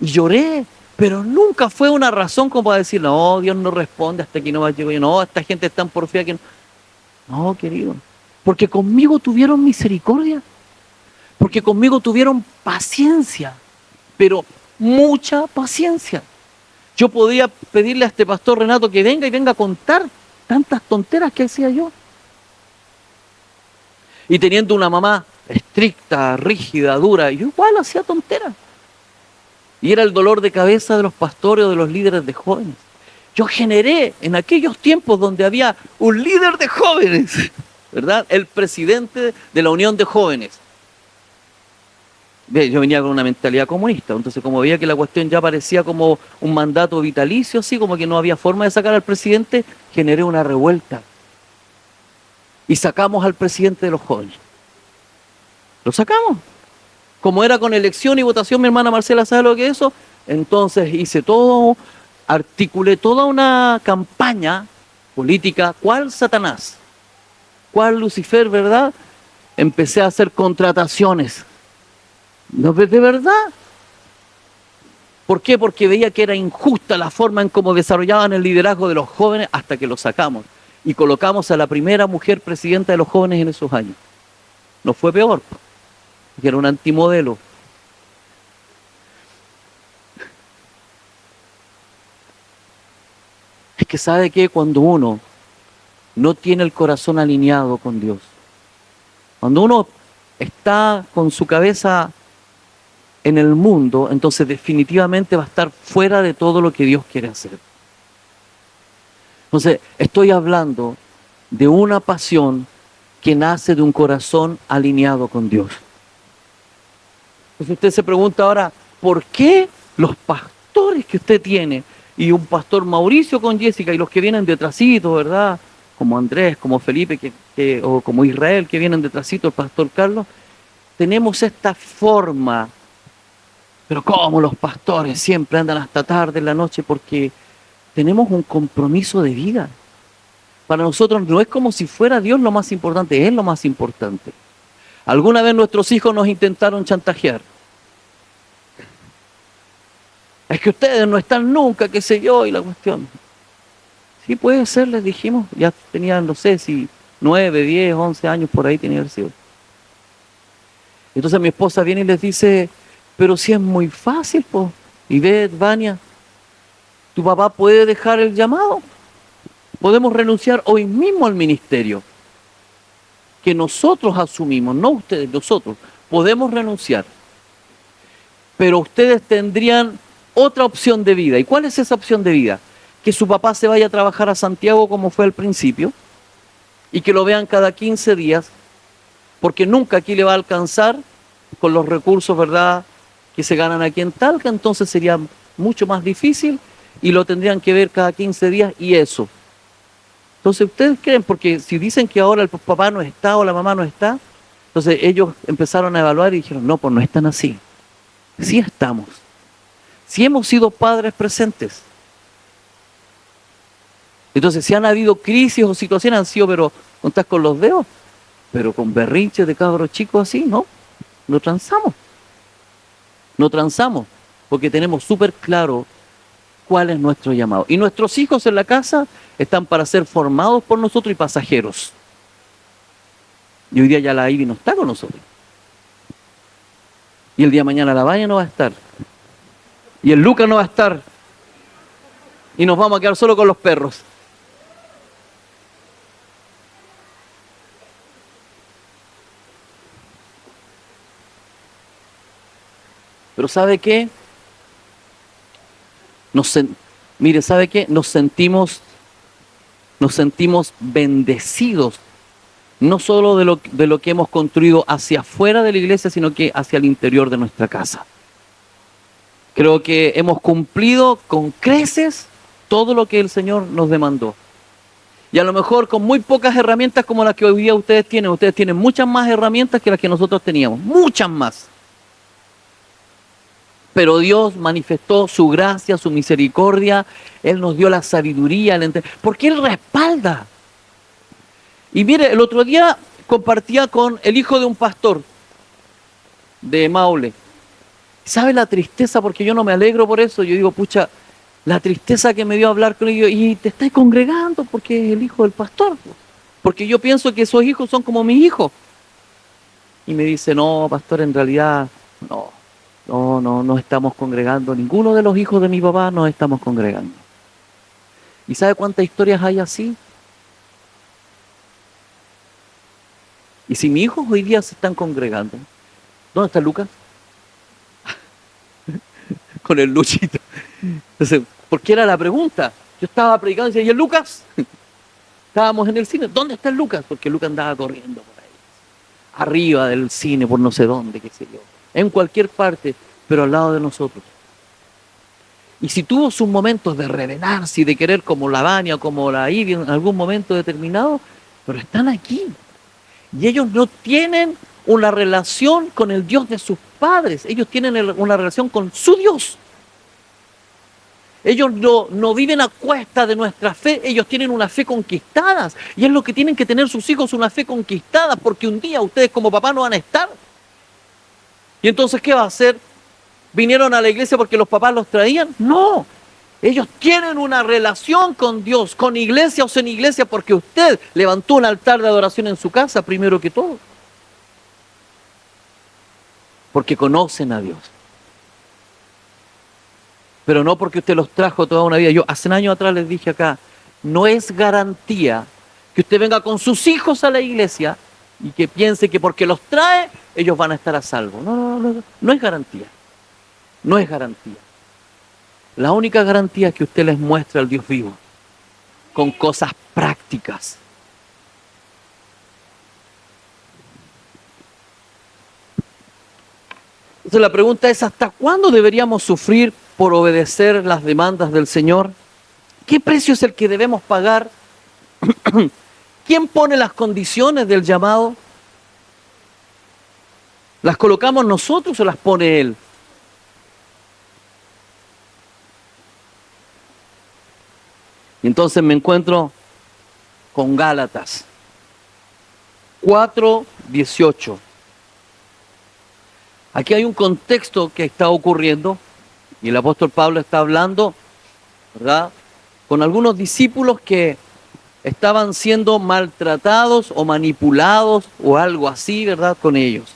Speaker 1: y lloré. Pero nunca fue una razón como para decir, no, Dios no responde hasta que no va a llegar. No, esta gente es tan porfía que no. No, querido. Porque conmigo tuvieron misericordia. Porque conmigo tuvieron paciencia. Pero mucha paciencia. Yo podía pedirle a este pastor Renato que venga y venga a contar tantas tonteras que hacía yo. Y teniendo una mamá estricta, rígida, dura, yo igual hacía tonteras. Y era el dolor de cabeza de los pastores o de los líderes de jóvenes. Yo generé en aquellos tiempos donde había un líder de jóvenes, ¿verdad? El presidente de la Unión de Jóvenes. Yo venía con una mentalidad comunista, entonces como veía que la cuestión ya parecía como un mandato vitalicio, así como que no había forma de sacar al presidente, generé una revuelta. Y sacamos al presidente de los jóvenes. Lo sacamos. Como era con elección y votación, mi hermana Marcela sabe lo que es eso, entonces hice todo, articulé toda una campaña política. ¿Cuál Satanás? ¿Cuál Lucifer, verdad? Empecé a hacer contrataciones. ¿No ves de verdad? ¿Por qué? Porque veía que era injusta la forma en cómo desarrollaban el liderazgo de los jóvenes hasta que lo sacamos. Y colocamos a la primera mujer presidenta de los jóvenes en esos años. No fue peor, porque era un antimodelo. Es que sabe que cuando uno no tiene el corazón alineado con Dios, cuando uno está con su cabeza en el mundo, entonces definitivamente va a estar fuera de todo lo que Dios quiere hacer. Entonces, estoy hablando de una pasión que nace de un corazón alineado con Dios. Entonces usted se pregunta ahora, ¿por qué los pastores que usted tiene, y un pastor Mauricio con Jessica, y los que vienen detrásito, ¿verdad? Como Andrés, como Felipe, o como Israel, que vienen detrásito, el pastor Carlos, tenemos esta forma? Pero ¿cómo los pastores siempre andan hasta tarde en la noche? Porque tenemos un compromiso de vida. Para nosotros no es como si fuera Dios lo más importante, es lo más importante. Alguna vez nuestros hijos nos intentaron chantajear. Es que ustedes no están nunca, qué sé yo, y la cuestión. Sí, puede ser, les dijimos. Ya tenían, no sé si 9, 10, 11 años por ahí tenía que haber sido. Entonces mi esposa viene y les dice, pero si es muy fácil, po. Y ve, Vania, tu papá puede dejar el llamado. Podemos renunciar hoy mismo al ministerio que nosotros asumimos, no ustedes, nosotros. Podemos renunciar. Pero ustedes tendrían otra opción de vida. ¿Y cuál es esa opción de vida? Que su papá se vaya a trabajar a Santiago como fue al principio y que lo vean cada 15 días, porque nunca aquí le va a alcanzar con los recursos, ¿verdad?, que se ganan aquí en Talca, entonces sería mucho más difícil y lo tendrían que ver cada 15 días y eso. Entonces, ¿ustedes creen? Porque si dicen que ahora el papá no está o la mamá no está, entonces ellos empezaron a evaluar y dijeron, no, pues no están así. Sí estamos. Sí hemos sido padres presentes. Entonces, si han habido crisis o situaciones, han sido, pero contás con los dedos, pero con berrinches de cabros chicos así, no transamos. No transamos, porque tenemos súper claro cuál es nuestro llamado. Y nuestros hijos en la casa están para ser formados por nosotros y pasajeros. Y hoy día ya la Ivy no está con nosotros. Y el día de mañana la Vania no va a estar. Y el Lucas no va a estar. Y nos vamos a quedar solo con los perros. Pero ¿sabe qué? Mire, ¿sabe qué? Nos sentimos bendecidos, no solo de lo que hemos construido hacia afuera de la iglesia, sino que hacia el interior de nuestra casa. Creo que hemos cumplido con creces todo lo que el Señor nos demandó. Y a lo mejor con muy pocas herramientas como las que hoy día ustedes tienen muchas más herramientas que las que nosotros teníamos, muchas más. Pero Dios manifestó su gracia, su misericordia. Él nos dio la sabiduría, porque Él respalda. Y mire, el otro día compartía con el hijo de un pastor de Maule. ¿Sabe la tristeza? Porque yo no me alegro por eso. Yo digo, pucha, la tristeza que me dio hablar con ellos. Y te estáis congregando porque es el hijo del pastor. Porque yo pienso que esos hijos son como mis hijos. Y me dice, no, pastor, en realidad, no estamos congregando. Ninguno de los hijos de mi papá nos estamos congregando. ¿Y sabe cuántas historias hay así? Y si mis hijos hoy día se están congregando, ¿dónde está Lucas? Con el Luchito. Entonces, ¿por qué era la pregunta? Yo estaba predicando y decía, ¿y el Lucas? Estábamos en el cine. ¿Dónde está el Lucas? Porque Lucas andaba corriendo por ahí. Arriba del cine, por no sé dónde, qué sé yo. En cualquier parte, pero al lado de nosotros. Y si tuvo sus momentos de revelarse y de querer como la Vania, como la Ivy en algún momento determinado, pero están aquí. Y ellos no tienen una relación con el Dios de sus padres. Ellos tienen una relación con su Dios. Ellos no viven a cuesta de nuestra fe. Ellos tienen una fe conquistada. Y es lo que tienen que tener sus hijos, una fe conquistada. Porque un día ustedes como papá no van a estar. Y entonces, ¿qué va a hacer? ¿Vinieron a la iglesia porque los papás los traían? No. Ellos tienen una relación con Dios, con iglesia o sin iglesia, porque usted levantó un altar de adoración en su casa primero que todo. Porque conocen a Dios. Pero no porque usted los trajo toda una vida. Yo hace años atrás les dije acá, no es garantía que usted venga con sus hijos a la iglesia y que piense que porque los trae, ellos van a estar a salvo. No es garantía. No es garantía. La única garantía es que usted les muestre al Dios vivo, con cosas prácticas. Entonces la pregunta es, ¿hasta cuándo deberíamos sufrir por obedecer las demandas del Señor? ¿Qué precio es el que debemos pagar? ¿Quién pone las condiciones del llamado? ¿Las colocamos nosotros o las pone Él? Y entonces me encuentro con Gálatas 4:18. Aquí hay un contexto que está ocurriendo y el apóstol Pablo está hablando, ¿verdad?, con algunos discípulos que estaban siendo maltratados o manipulados o algo así, ¿verdad?, con ellos.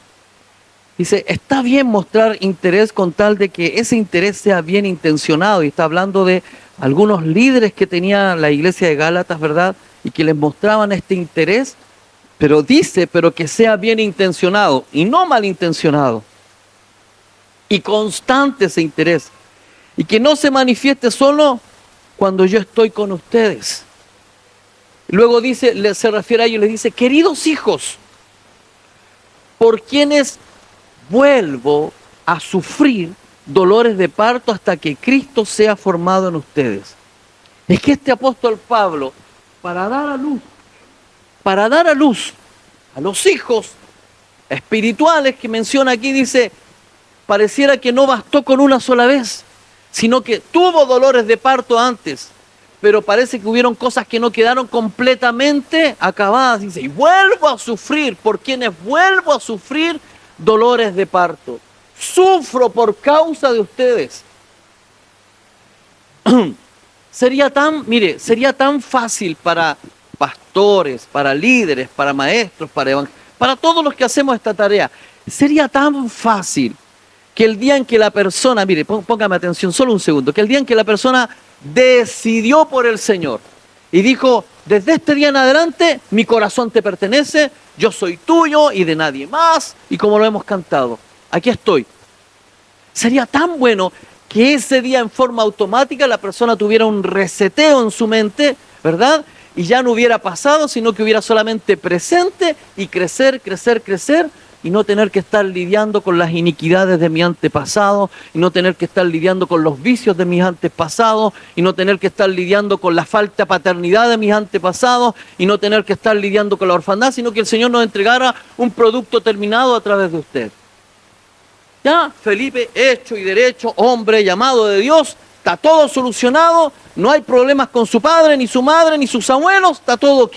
Speaker 1: Dice, está bien mostrar interés con tal de que ese interés sea bien intencionado. Y está hablando de algunos líderes que tenía la iglesia de Gálatas, ¿verdad?, y que les mostraban este interés, pero dice, pero que sea bien intencionado y no malintencionado. Y constante ese interés. Y que no se manifieste solo cuando yo estoy con ustedes. Luego dice, se refiere a ellos, les dice, queridos hijos, por quienes vuelvo a sufrir dolores de parto hasta que Cristo sea formado en ustedes. Es que este apóstol Pablo, para dar a luz a los hijos espirituales que menciona aquí, dice, pareciera que no bastó con una sola vez, sino que tuvo dolores de parto antes, pero parece que hubieron cosas que no quedaron completamente acabadas. Dice, y vuelvo a sufrir, por quienes vuelvo a sufrir dolores de parto. Sufro por causa de ustedes. Sería tan fácil para pastores, para líderes, para maestros, para todos los que hacemos esta tarea. Sería tan fácil que el día en que la persona, mire, póngame atención solo un segundo, que el día en que la persona decidió por el Señor y dijo, desde este día en adelante mi corazón te pertenece, yo soy tuyo y de nadie más, y como lo hemos cantado, aquí estoy. Sería tan bueno que ese día en forma automática la persona tuviera un reseteo en su mente, ¿verdad? Y ya no hubiera pasado, sino que hubiera solamente presente y crecer, y no tener que estar lidiando con las iniquidades de mi antepasado, y no tener que estar lidiando con los vicios de mis antepasados, y no tener que estar lidiando con la falta de paternidad de mis antepasados, y no tener que estar lidiando con la orfandad, sino que el Señor nos entregara un producto terminado a través de usted. Ya, Felipe, hecho y derecho, hombre llamado de Dios, está todo solucionado, no hay problemas con su padre, ni su madre, ni sus abuelos, está todo ok.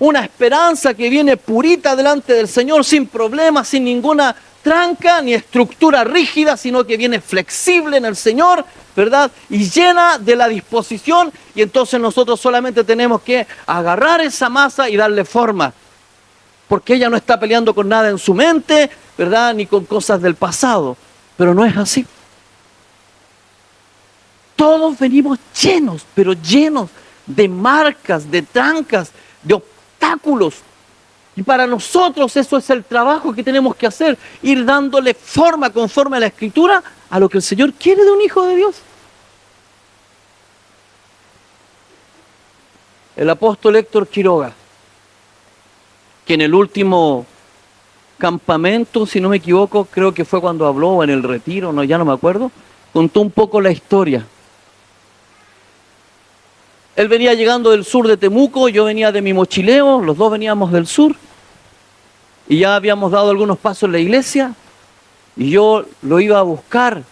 Speaker 1: Una esperanza que viene purita delante del Señor, sin problemas, sin ninguna tranca ni estructura rígida, sino que viene flexible en el Señor, ¿verdad? Y llena de la disposición, y entonces nosotros solamente tenemos que agarrar esa masa y darle forma. Porque ella no está peleando con nada en su mente, ¿verdad? Ni con cosas del pasado. Pero no es así. Todos venimos llenos, pero llenos de marcas, de trancas, de obstáculos. Y para nosotros eso es el trabajo que tenemos que hacer, ir dándole forma conforme a la Escritura a lo que el Señor quiere de un hijo de Dios. El apóstol Héctor Quiroga, que en el último campamento, si no me equivoco, creo que fue cuando habló, o en el retiro, no, ya no me acuerdo, contó un poco la historia. Él venía llegando del sur de Temuco, yo venía de mi mochileo, los dos veníamos del sur, y ya habíamos dado algunos pasos en la iglesia, y yo lo iba a buscar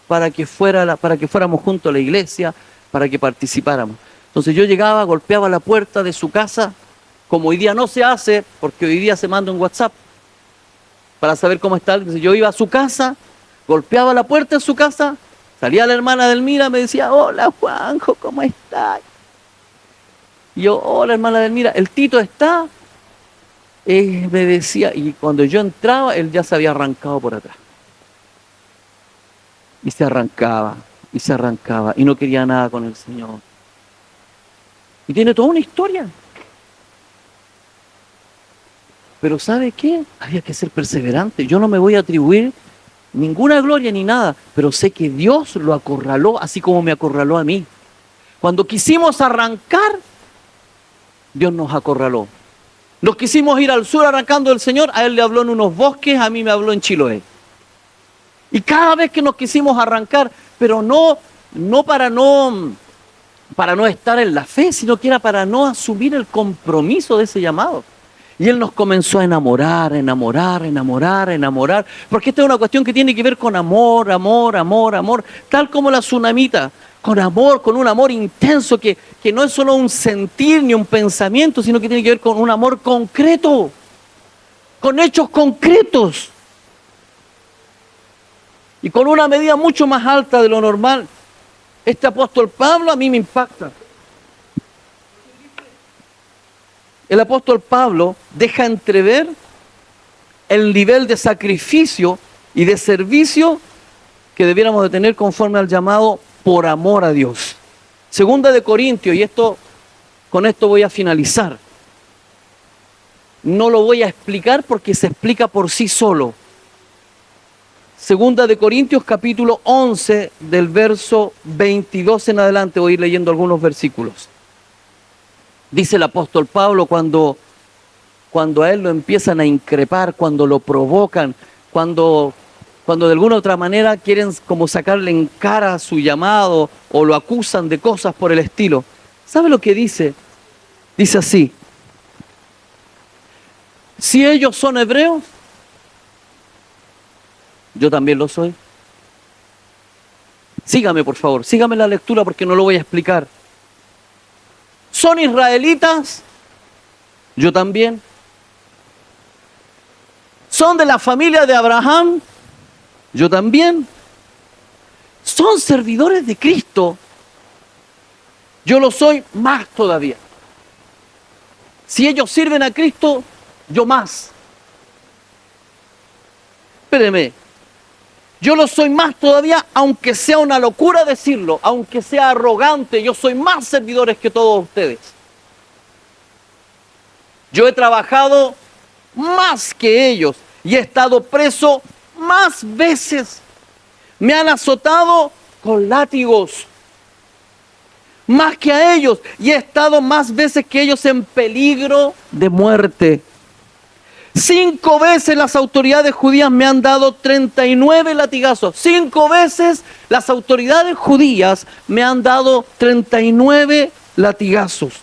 Speaker 1: para que fuéramos juntos a la iglesia, para que participáramos. Entonces yo llegaba, golpeaba la puerta de su casa, como hoy día no se hace, porque hoy día se manda un WhatsApp para saber cómo está. Entonces yo iba a su casa, golpeaba la puerta de su casa, salía la hermana Delmira, me decía, hola Juanjo, ¿cómo estás? Y yo, hola hermana Delmira, ¿el Tito está? Me decía, y cuando yo entraba, él ya se había arrancado por atrás. Y se arrancaba, y no quería nada con el Señor. Y tiene toda una historia. Pero ¿sabe qué? Había que ser perseverante. Yo no me voy a atribuir ninguna gloria ni nada, pero sé que Dios lo acorraló, así como me acorraló a mí. Cuando quisimos arrancar, Dios nos acorraló. Nos quisimos ir al sur arrancando del Señor, a Él le habló en unos bosques, a mí me habló en Chiloé. Y cada vez que nos quisimos arrancar, pero no para no estar en la fe, sino que era para no asumir el compromiso de ese llamado. Y Él nos comenzó a enamorar, porque esta es una cuestión que tiene que ver con amor, tal como la tsunamita, con amor, con un amor intenso que no es solo un sentir ni un pensamiento, sino que tiene que ver con un amor concreto, con hechos concretos. Y con una medida mucho más alta de lo normal. Este apóstol Pablo a mí me impacta. El apóstol Pablo deja entrever el nivel de sacrificio y de servicio que debiéramos de tener conforme al llamado por amor a Dios. Segunda de Corintios, y con esto voy a finalizar. No lo voy a explicar porque se explica por sí solo. Segunda de Corintios, capítulo 11, del verso 22 en adelante, voy a ir leyendo algunos versículos. Dice el apóstol Pablo cuando a él lo empiezan a increpar, cuando lo provocan, cuando de alguna u otra manera quieren como sacarle en cara su llamado o lo acusan de cosas por el estilo. ¿Sabe lo que dice? Dice así: si ellos son hebreos, yo también lo soy. Sígame, por favor, sígame la lectura porque no lo voy a explicar. ¿Son israelitas? Yo también. ¿Son de la familia de Abraham? Yo también. ¿Son servidores de Cristo? Yo lo soy más todavía. Si ellos sirven a Cristo, yo más. Espéreme. Yo lo soy más todavía, aunque sea una locura decirlo, aunque sea arrogante, yo soy más servidores que todos ustedes. Yo he trabajado más que ellos y he estado preso más veces. Me han azotado con látigos más que a ellos y he estado más veces que ellos en peligro de muerte. 5 veces las autoridades judías me han dado 39 latigazos. 5 veces las autoridades judías me han dado 39 latigazos.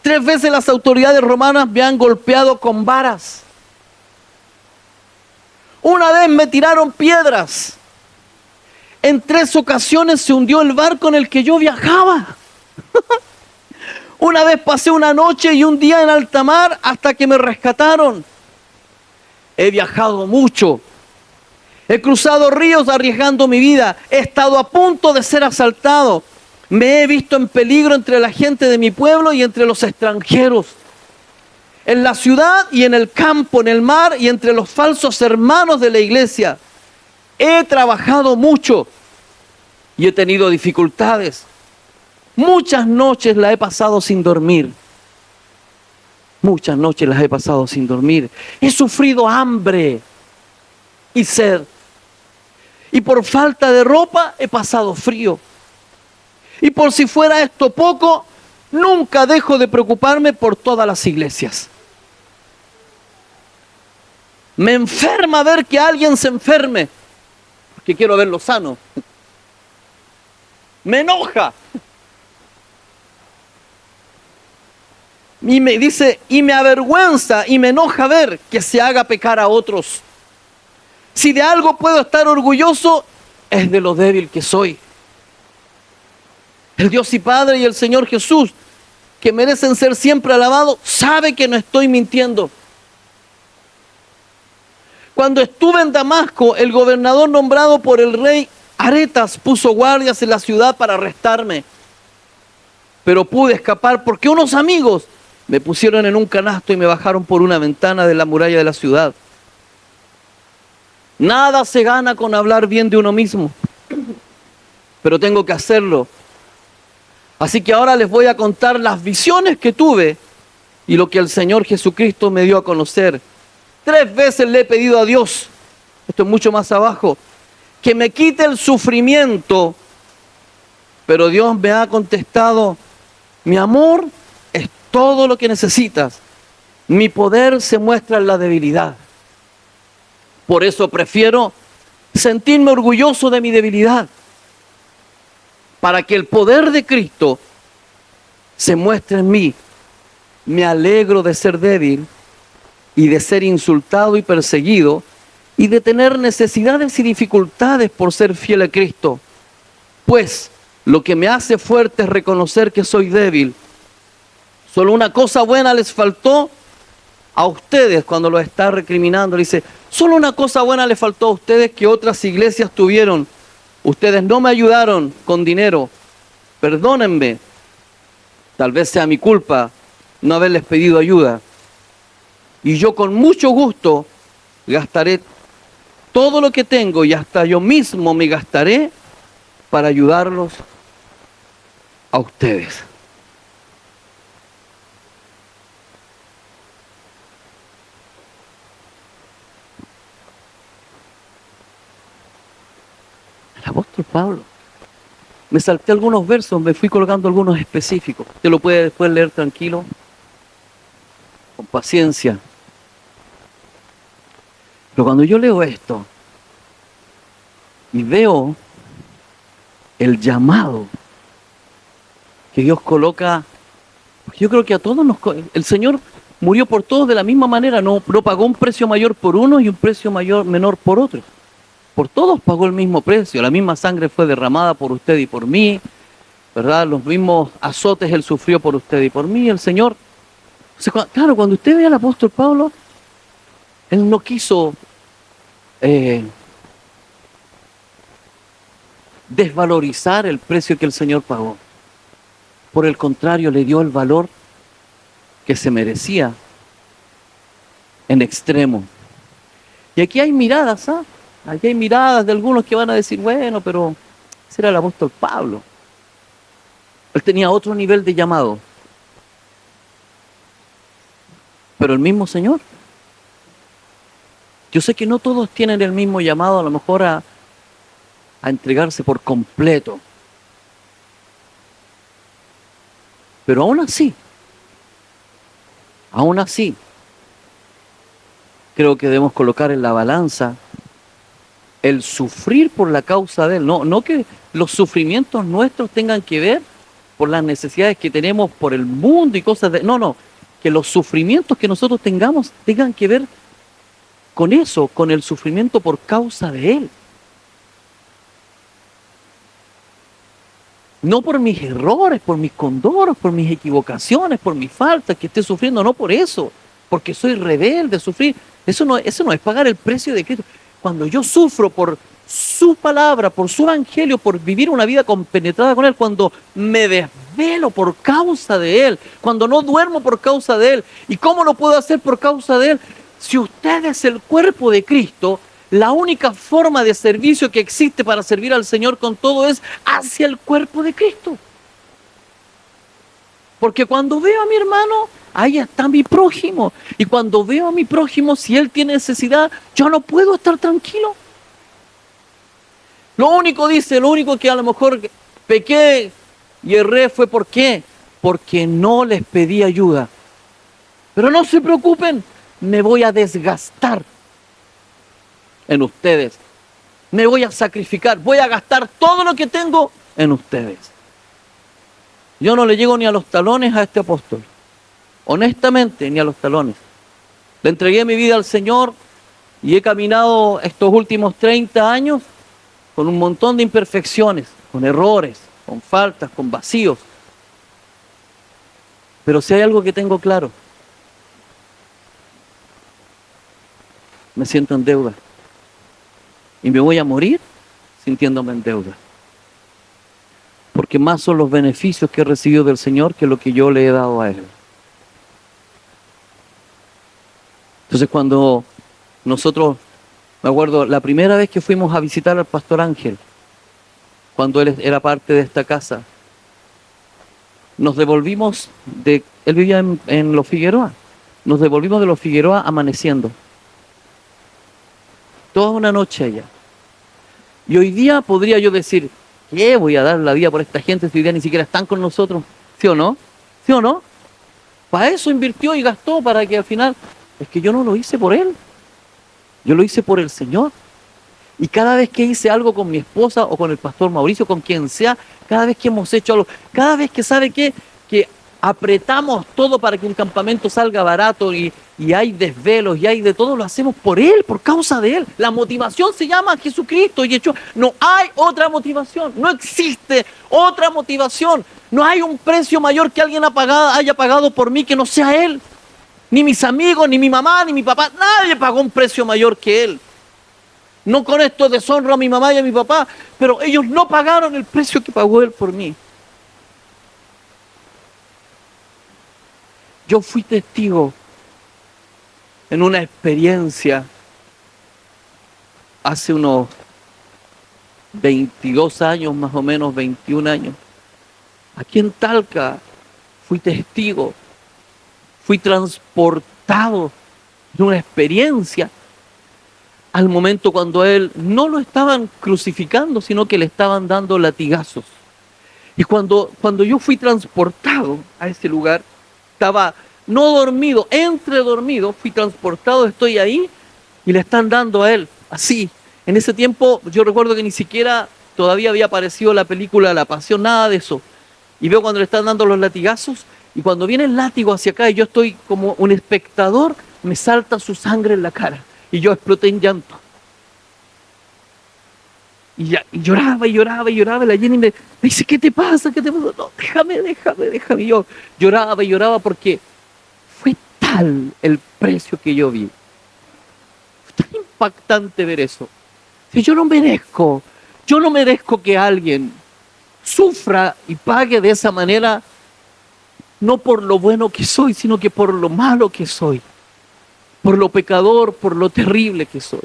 Speaker 1: 3 veces las autoridades romanas me han golpeado con varas. Una vez me tiraron piedras. En 3 ocasiones se hundió el barco en el que yo viajaba. Una vez pasé una noche y un día en alta mar hasta que me rescataron. He viajado mucho. He cruzado ríos arriesgando mi vida. He estado a punto de ser asaltado. Me he visto en peligro entre la gente de mi pueblo y entre los extranjeros. En la ciudad y en el campo, en el mar y entre los falsos hermanos de la iglesia. He trabajado mucho y he tenido dificultades. Muchas noches las he pasado sin dormir. Muchas noches las he pasado sin dormir. He sufrido hambre y sed. Y por falta de ropa he pasado frío. Y por si fuera esto poco, nunca dejo de preocuparme por todas las iglesias. Me enferma ver que alguien se enferme, porque quiero verlo sano. Me enoja. Y me dice, y me avergüenza y me enoja ver que se haga pecar a otros. Si de algo puedo estar orgulloso, es de lo débil que soy. El Dios y Padre y el Señor Jesús, que merecen ser siempre alabados, sabe que no estoy mintiendo. Cuando estuve en Damasco, el gobernador nombrado por el rey Aretas puso guardias en la ciudad para arrestarme. Pero pude escapar porque unos amigos me pusieron en un canasto y me bajaron por una ventana de la muralla de la ciudad. Nada se gana con hablar bien de uno mismo, pero tengo que hacerlo. Así que ahora les voy a contar las visiones que tuve y lo que el Señor Jesucristo me dio a conocer. 3 veces le he pedido a Dios, esto es mucho más abajo, que me quite el sufrimiento, pero Dios me ha contestado, mi amor es todo lo que necesitas, mi poder se muestra en la debilidad. Por eso prefiero sentirme orgulloso de mi debilidad, para que el poder de Cristo se muestre en mí. Me alegro de ser débil y de ser insultado y perseguido y de tener necesidades y dificultades por ser fiel a Cristo. Pues lo que me hace fuerte es reconocer que soy débil. Solo una cosa buena les faltó a ustedes cuando los está recriminando. Dice, solo una cosa buena les faltó a ustedes que otras iglesias tuvieron. Ustedes no me ayudaron con dinero. Perdónenme. Tal vez sea mi culpa no haberles pedido ayuda. Y yo con mucho gusto gastaré todo lo que tengo y hasta yo mismo me gastaré para ayudarlos a ustedes. El apóstol Pablo. Me salté algunos versos, me fui colocando algunos específicos. Usted lo puede después leer tranquilo, con paciencia. Pero cuando yo leo esto y veo el llamado que Dios coloca, porque yo creo que a todos el Señor murió por todos de la misma manera, no pagó un precio mayor por uno y un precio menor por otros. Por todos pagó el mismo precio, la misma sangre fue derramada por usted y por mí, ¿verdad? Los mismos azotes Él sufrió por usted y por mí, el Señor. O sea, claro, cuando usted ve al apóstol Pablo, Él no quiso desvalorizar el precio que el Señor pagó. Por el contrario, le dio el valor que se merecía en extremo. Y aquí hay miradas, ¿ah? Aquí hay miradas de algunos que van a decir, bueno, pero ese era el apóstol Pablo. Él tenía otro nivel de llamado. Pero el mismo Señor. Yo sé que no todos tienen el mismo llamado, a lo mejor a entregarse por completo. Pero aún así, creo que debemos colocar en la balanza el sufrir por la causa de Él. No que los sufrimientos nuestros tengan que ver por las necesidades que tenemos por el mundo y cosas de... No, que los sufrimientos que nosotros tengamos tengan que ver con eso, con el sufrimiento por causa de Él. No por mis errores, por mis condoros, por mis equivocaciones, por mis faltas que esté sufriendo, no por eso, porque soy rebelde, sufrir. Eso no es pagar el precio de Cristo. Cuando yo sufro por su palabra, por su evangelio, por vivir una vida compenetrada con Él, cuando me desvelo por causa de Él, cuando no duermo por causa de Él, ¿y cómo lo puedo hacer por causa de Él? Si usted es el cuerpo de Cristo, la única forma de servicio que existe para servir al Señor con todo es hacia el cuerpo de Cristo. Porque cuando veo a mi hermano, ahí está mi prójimo. Y cuando veo a mi prójimo, si él tiene necesidad, yo no puedo estar tranquilo. Lo único que a lo mejor pequé y erré fue ¿por qué? Porque no les pedí ayuda. Pero no se preocupen, me voy a desgastar en ustedes. Me voy a sacrificar, voy a gastar todo lo que tengo en ustedes. Yo no le llego ni a los talones a este apóstol. Honestamente, ni a los talones. Le entregué mi vida al Señor y he caminado estos últimos 30 años con un montón de imperfecciones, con errores, con faltas, con vacíos. Pero si hay algo que tengo claro, me siento en deuda. Y me voy a morir sintiéndome en deuda. Porque más son los beneficios que he recibido del Señor que lo que yo le he dado a Él. Entonces cuando nosotros, me acuerdo, la primera vez que fuimos a visitar al pastor Ángel, cuando él era parte de esta casa, nos devolvimos él vivía en Los Figueroa, nos devolvimos de Los Figueroa amaneciendo. Toda una noche allá. Y hoy día podría yo decir, ¿qué voy a dar la vida por esta gente si hoy día ni siquiera están con nosotros? ¿Sí o no? ¿Sí o no? Para eso invirtió y gastó, para que al final, es que yo no lo hice por él, yo lo hice por el Señor. Y cada vez que hice algo con mi esposa o con el pastor Mauricio, con quien sea, cada vez que hemos hecho algo, cada vez que sabe que apretamos todo para que un campamento salga barato y hay desvelos y hay de todo, lo hacemos por Él, por causa de Él. La motivación se llama Jesucristo y hecho, no hay otra motivación, no existe otra motivación. No hay un precio mayor que alguien haya pagado por mí que no sea Él. Ni mis amigos, ni mi mamá, ni mi papá, nadie pagó un precio mayor que Él. No con esto deshonro a mi mamá y a mi papá, pero ellos no pagaron el precio que pagó Él por mí. Yo fui testigo en una experiencia hace unos 22 años, más o menos 21 años. Aquí en Talca fui testigo, fui transportado de una experiencia al momento cuando a él no lo estaban crucificando, sino que le estaban dando latigazos. Y cuando yo fui transportado a ese lugar, estaba no dormido, entre dormido, fui transportado, estoy ahí y le están dando a él, así. En ese tiempo yo recuerdo que ni siquiera todavía había aparecido la película La Pasión, nada de eso. Y veo cuando le están dando los latigazos y cuando viene el látigo hacia acá y yo estoy como un espectador, me salta su sangre en la cara y yo exploté en llanto. Y lloraba y lloraba y lloraba. Y la Jenny me dice, ¿qué te pasa? ¿Qué te pasa? No, déjame. Y yo lloraba y lloraba porque fue tal el precio que yo vi. Fue tan impactante ver eso. Si yo no merezco que alguien sufra y pague de esa manera, no por lo bueno que soy, sino que por lo malo que soy, por lo pecador, por lo terrible que soy.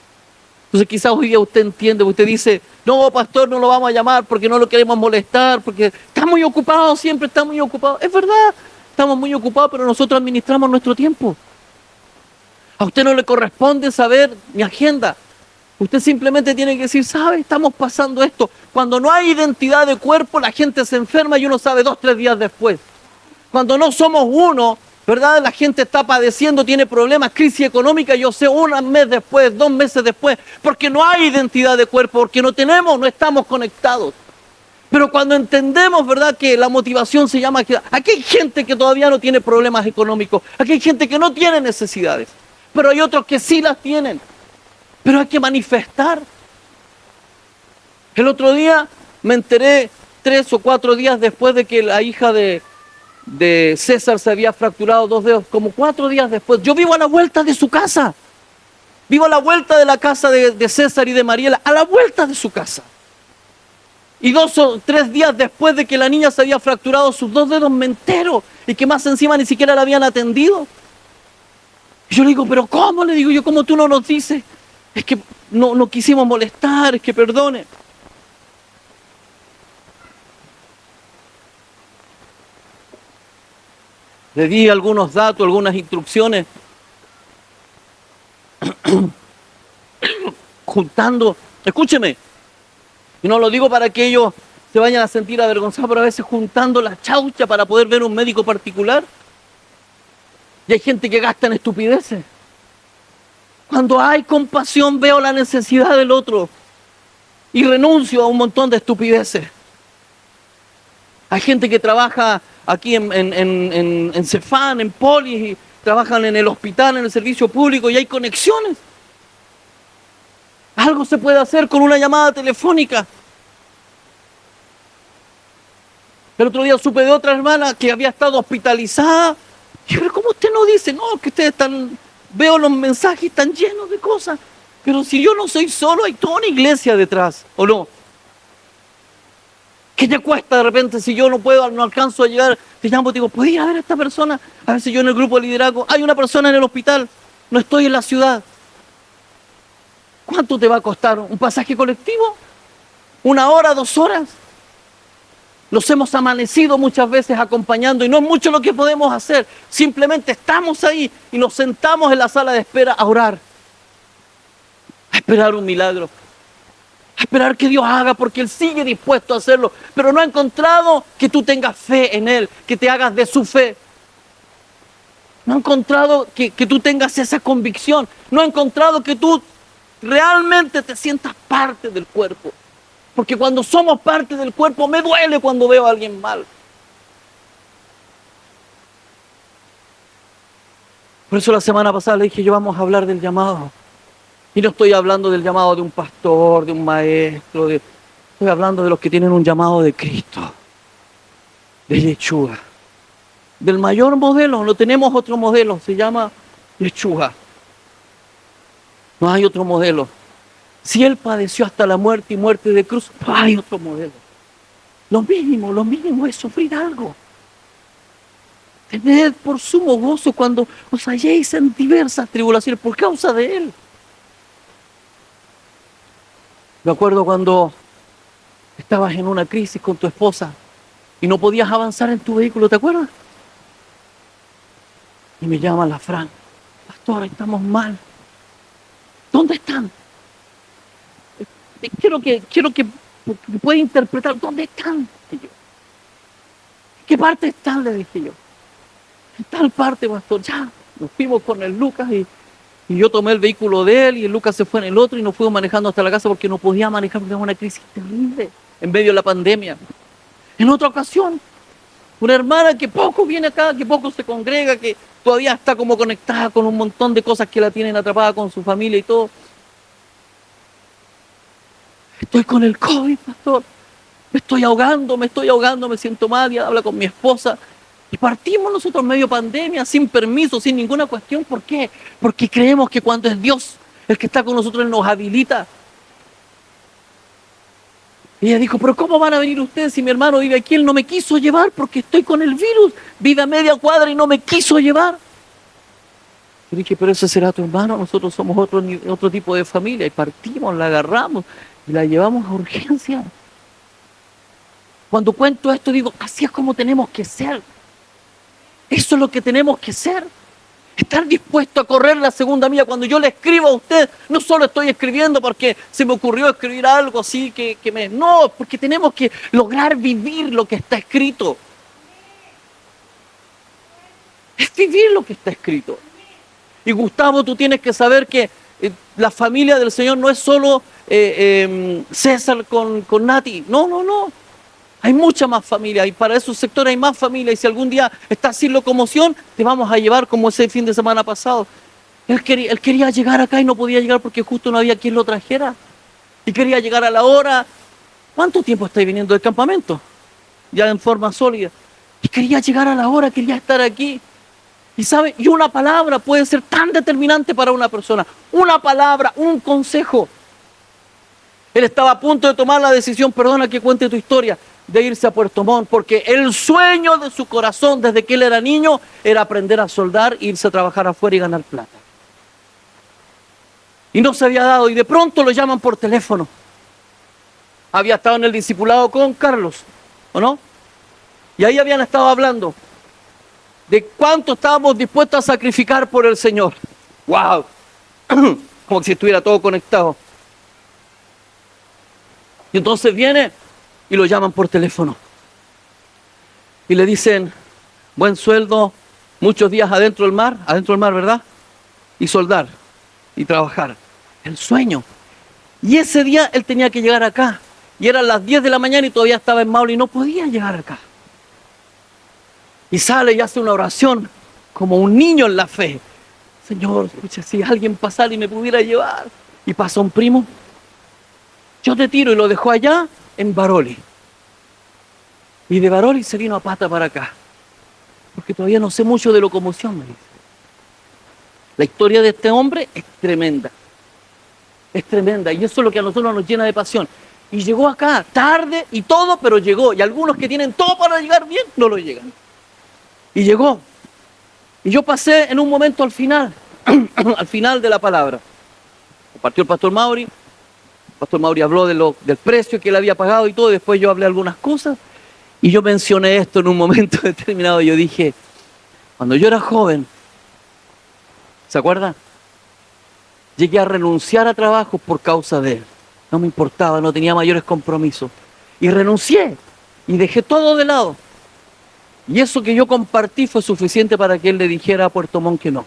Speaker 1: Entonces quizás hoy día usted entiende, usted dice, no, pastor, no lo vamos a llamar porque no lo queremos molestar, porque está muy ocupado, siempre está muy ocupado. Es verdad, estamos muy ocupados, pero nosotros administramos nuestro tiempo. A usted no le corresponde saber mi agenda. Usted simplemente tiene que decir, ¿sabe? Estamos pasando esto. Cuando no hay identidad de cuerpo, la gente se enferma y uno sabe 2, 3 días después. Cuando no somos uno, ¿verdad? La gente está padeciendo, tiene problemas, crisis económica, yo sé, un mes después, 2 meses después, porque no hay identidad de cuerpo, porque no estamos conectados. Pero cuando entendemos, ¿verdad?, que la motivación se llama, que aquí hay gente que todavía no tiene problemas económicos, aquí hay gente que no tiene necesidades, pero hay otros que sí las tienen. pero hay que manifestar. El otro día me enteré 3 o 4 días después de que la hija de César se había fracturado 2 dedos, como 4 días después. Yo vivo a la vuelta de su casa. Vivo a la vuelta de la casa de César y de Mariela, a la vuelta de su casa. Y 2 o 3 días después de que la niña se había fracturado sus 2 dedos, me entero. Y que más encima ni siquiera la habían atendido. Y yo le digo, pero ¿cómo? Le digo yo, ¿cómo tú no nos dices? Es que no quisimos molestar, es que perdone. Le di algunos datos, algunas instrucciones, juntando, escúcheme, y no lo digo para que ellos se vayan a sentir avergonzados, pero a veces juntando la chaucha para poder ver un médico particular. Y hay gente que gasta en estupideces. Cuando hay compasión veo la necesidad del otro y renuncio a un montón de estupideces. Hay gente que trabaja aquí en Cefán, en Polis, y trabajan en el hospital, en el servicio público, y hay conexiones. Algo se puede hacer con una llamada telefónica. El otro día supe de otra hermana que había estado hospitalizada. Y pero ¿cómo usted no dice? No, que ustedes están, veo los mensajes están llenos de cosas. Pero si yo no soy solo, hay toda una iglesia detrás, ¿o no? ¿Qué te cuesta de repente si yo no puedo, no alcanzo a llegar? Te llamo y te digo, ¿puedes ir a ver a esta persona? A ver si yo en el grupo de liderazgo, hay una persona en el hospital, no estoy en la ciudad. ¿Cuánto te va a costar un pasaje colectivo? ¿1 hora, 2 horas? Nos hemos amanecido muchas veces acompañando y no es mucho lo que podemos hacer. Simplemente estamos ahí y nos sentamos en la sala de espera a orar, a esperar un milagro, a esperar que Dios haga, porque Él sigue dispuesto a hacerlo. Pero no ha encontrado que tú tengas fe en Él, que te hagas de su fe. No ha encontrado que tú tengas esa convicción. No ha encontrado que tú realmente te sientas parte del cuerpo. Porque cuando somos parte del cuerpo, me duele cuando veo a alguien mal. Por eso la semana pasada le dije, yo vamos a hablar del llamado. Y no estoy hablando del llamado de un pastor, de un maestro, estoy hablando de los que tienen un llamado de Cristo, de Yeshua. Del mayor modelo, no tenemos otro modelo, se llama Yeshua. No hay otro modelo. Si Él padeció hasta la muerte y muerte de cruz, no hay otro modelo. Lo mínimo es sufrir algo. Tened por sumo gozo cuando os halléis en diversas tribulaciones por causa de Él. Me acuerdo cuando estabas en una crisis con tu esposa y no podías avanzar en tu vehículo, ¿te acuerdas? Y me llama la Fran, pastor, estamos mal. ¿Dónde están? Quiero que pueda interpretar, ¿dónde están? Dije yo. ¿En qué parte están? Le dije yo. En tal parte, pastor. Ya, nos fuimos con el Lucas y yo tomé el vehículo de él y el Lucas se fue en el otro y nos fuimos manejando hasta la casa porque no podía manejar porque era una crisis terrible en medio de la pandemia. En otra ocasión, una hermana que poco viene acá, que poco se congrega, que todavía está como conectada con un montón de cosas que la tienen atrapada con su familia y todo. Estoy con el COVID, pastor. Me estoy ahogando, me siento mal. Y habla con mi esposa. Y partimos nosotros medio pandemia, sin permiso, sin ninguna cuestión. ¿Por qué? Porque creemos que cuando es Dios el que está con nosotros, Él nos habilita. Y ella dijo, pero ¿cómo van a venir ustedes si mi hermano vive aquí? Él no me quiso llevar porque estoy con el virus. Vive a media cuadra y no me quiso llevar. Yo dije, pero ese será tu hermano. Nosotros somos otro tipo de familia. Y partimos, la agarramos y la llevamos a urgencia. Cuando cuento esto digo, así es como tenemos que ser. Eso es lo que tenemos que ser. Estar dispuesto a correr la segunda milla. Cuando yo le escribo a usted, no solo estoy escribiendo porque se me ocurrió escribir algo así No, porque tenemos que lograr vivir lo que está escrito. Es vivir lo que está escrito. Y Gustavo, tú tienes que saber que la familia del Señor no es solo César con Nati. No. Hay mucha más familia y para esos sectores hay más familia. Y si algún día estás sin locomoción, te vamos a llevar como ese fin de semana pasado. Él quería llegar acá y no podía llegar porque justo no había quien lo trajera. Y quería llegar a la hora. ¿Cuánto tiempo estáis viniendo del campamento? Ya en forma sólida. Y quería llegar a la hora, quería estar aquí. Y sabe, y una palabra puede ser tan determinante para una persona. Una palabra, un consejo. Él estaba a punto de tomar la decisión, perdona que cuente tu historia, de irse a Puerto Montt, porque el sueño de su corazón desde que él era niño era aprender a soldar, irse a trabajar afuera y ganar plata. Y no se había dado, y de pronto lo llaman por teléfono. Había estado en el discipulado con Carlos, ¿o no? Y ahí habían estado hablando de cuánto estábamos dispuestos a sacrificar por el Señor. ¡Wow! Como si estuviera todo conectado. Y entonces viene y lo llaman por teléfono. Y le dicen, buen sueldo, muchos días adentro del mar, ¿verdad? Y soldar, y trabajar. El sueño. Y ese día él tenía que llegar acá. Y eran las 10 de la mañana y todavía estaba en Maule y no podía llegar acá. Y sale y hace una oración como un niño en la fe. Señor, escucha, si alguien pasara y me pudiera llevar. Y pasa un primo. Yo te tiro, y lo dejó allá en Baroli. Y de Baroli se vino a pata para acá. Porque todavía no sé mucho de locomoción, me dice. La historia de este hombre es tremenda. Es tremenda. Y eso es lo que a nosotros nos llena de pasión. Y llegó acá, tarde y todo, pero llegó. Y algunos que tienen todo para llegar bien, no lo llegan. Y llegó. Y yo pasé en un momento al final, al final de la palabra. Compartió el pastor Mauri. El pastor Mauri habló del precio que él había pagado y todo. Y después yo hablé algunas cosas. Y yo mencioné esto en un momento determinado. Yo dije, cuando yo era joven, ¿se acuerdan? Llegué a renunciar a trabajo por causa de él. No me importaba, no tenía mayores compromisos. Y renuncié. Y dejé todo de lado. Y eso que yo compartí fue suficiente para que él le dijera a Puerto Montt que no.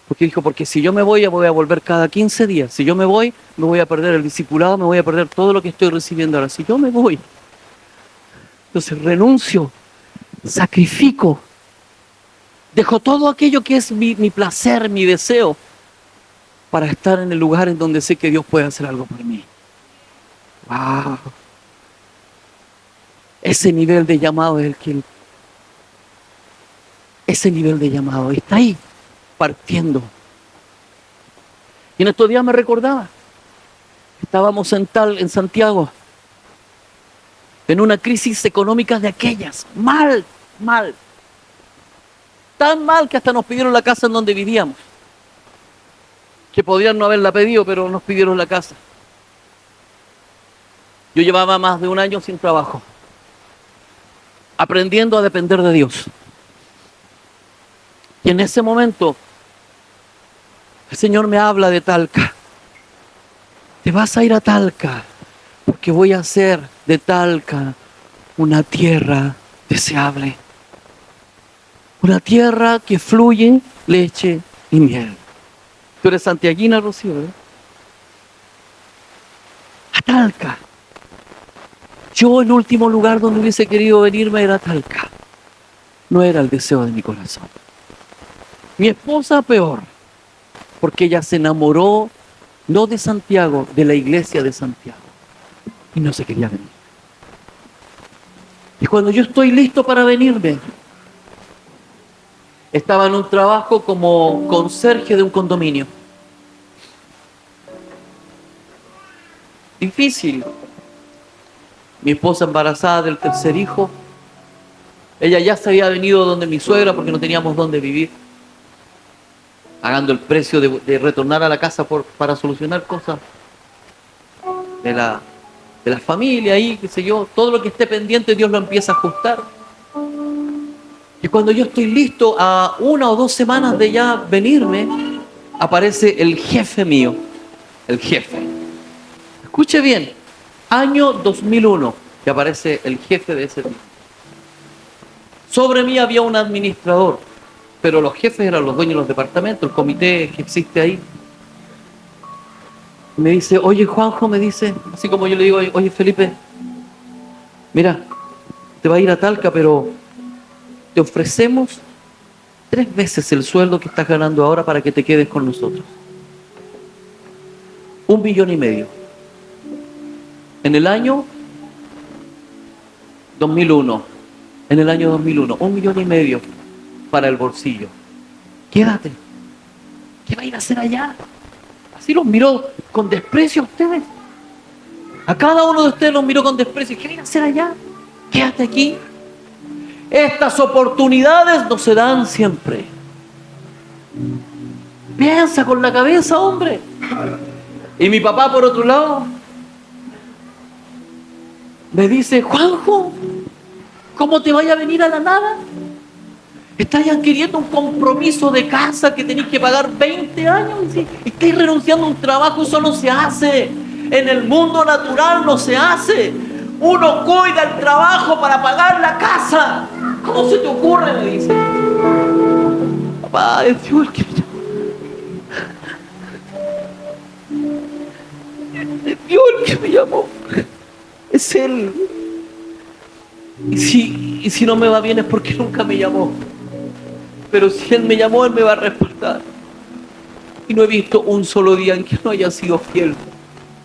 Speaker 1: Porque dijo, porque si yo me voy a volver cada 15 días. Si yo me voy a perder el discipulado, me voy a perder todo lo que estoy recibiendo ahora. Si yo me voy, entonces renuncio, sacrifico, dejo todo aquello que es mi placer, mi deseo, para estar en el lugar en donde sé que Dios puede hacer algo por mí. ¡Wow! Ese nivel de llamado es el que... Ese nivel de llamado está ahí, partiendo. Y en estos días me recordaba, estábamos en Santiago, en una crisis económica de aquellas, mal, tan mal que hasta nos pidieron la casa en donde vivíamos, que podrían no haberla pedido, pero nos pidieron la casa. Yo llevaba más de un año sin trabajo, aprendiendo a depender de Dios. Y en ese momento, el Señor me habla de Talca. Te vas a ir a Talca, porque voy a hacer de Talca una tierra deseable. Una tierra que fluye leche y miel. Tú eres santiaguina, Rocío, ¿verdad? A Talca. Yo el último lugar donde hubiese querido venirme era Talca. No era el deseo de mi corazón. Mi esposa peor, porque ella se enamoró no de Santiago, de la iglesia de Santiago. Y no se quería venir. Y cuando yo estoy listo para venirme, estaba en un trabajo como conserje de un condominio. Difícil. Mi esposa embarazada del tercer hijo. Ella ya se había venido donde mi suegra porque no teníamos dónde vivir. Pagando el precio de retornar a la casa para solucionar cosas de la familia ahí, qué sé yo. Todo lo que esté pendiente Dios lo empieza a ajustar. Y cuando yo estoy listo, a 1 o 2 semanas de ya venirme, aparece el jefe mío. El jefe. Escuche bien. Año 2001, que aparece el jefe de ese día. Sobre mí había un administrador, pero los jefes eran los dueños de los departamentos, el comité que existe ahí. Me dice, oye Juanjo, me dice, así como yo le digo, oye Felipe, mira, te va a ir a Talca, pero te ofrecemos 3 veces el sueldo que estás ganando ahora para que te quedes con nosotros. 1,5 millones. En el año 2001. En el año 2001. 1,5 millones para el bolsillo. Quédate. ¿Qué va a ir a hacer allá? Así los miró con desprecio a ustedes. A cada uno de ustedes los miró con desprecio. ¿Qué va a ir a hacer allá? Quédate aquí. Estas oportunidades no se dan siempre. Piensa con la cabeza, hombre. Y mi papá, por otro lado, me dice: Juanjo, ¿cómo te vaya a venir a la nada? Estás adquiriendo un compromiso de casa que tenés que pagar 20 años. Y estás renunciando a un trabajo. Eso no se hace. En el mundo natural no se hace. Uno cuida el trabajo para pagar la casa. ¿Cómo se te ocurre? Me dice. Papá, es Dios el que me llamó. Es Dios el que me llamó. Es Él. Y si no me va bien es porque nunca me llamó. Pero si Él me llamó, Él me va a respaldar. Y no he visto un solo día en que no haya sido fiel.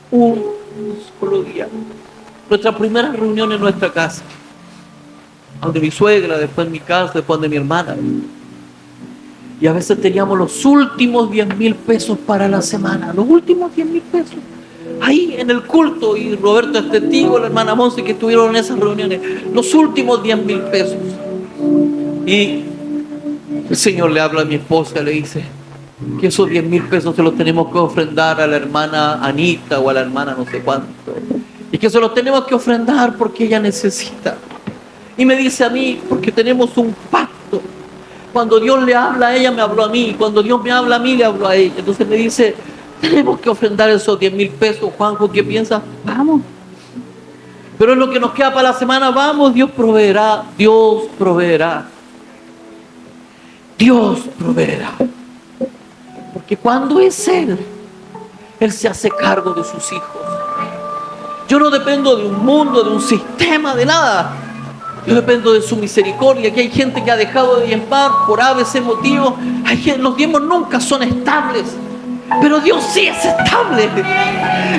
Speaker 1: Un solo día. Nuestra primera reunión en nuestra casa. Donde mi suegra, después en mi casa, después de mi hermana. Y a veces teníamos los últimos 10,000 pesos para la semana. Los últimos 10,000 pesos. Ahí en el culto. Y Roberto es testigo, la hermana Monse, que estuvieron en esas reuniones. Los últimos 10,000 pesos. Y el Señor le habla a mi esposa, le dice que esos 10,000 pesos se los tenemos que ofrendar a la hermana Anita o a la hermana no sé cuánto. Y que se los tenemos que ofrendar porque ella necesita. Y me dice a mí, porque tenemos un pacto. Cuando Dios le habla a ella, me habló a mí. Cuando Dios me habla a mí, le hablo a ella. Entonces me dice: tenemos que ofrendar esos 10,000 pesos. Juanjo, ¿qué piensas? Vamos. Pero es lo que nos queda para la semana. Vamos, Dios proveerá. Dios proveerá. Dios proveerá. Porque cuando es Él se hace cargo de sus hijos. Yo no dependo de un mundo, de un sistema, de nada. Yo dependo de su misericordia. Aquí hay gente que ha dejado de diezmar por ABC motivo. Los diezmos nunca son estables. Pero Dios sí es estable.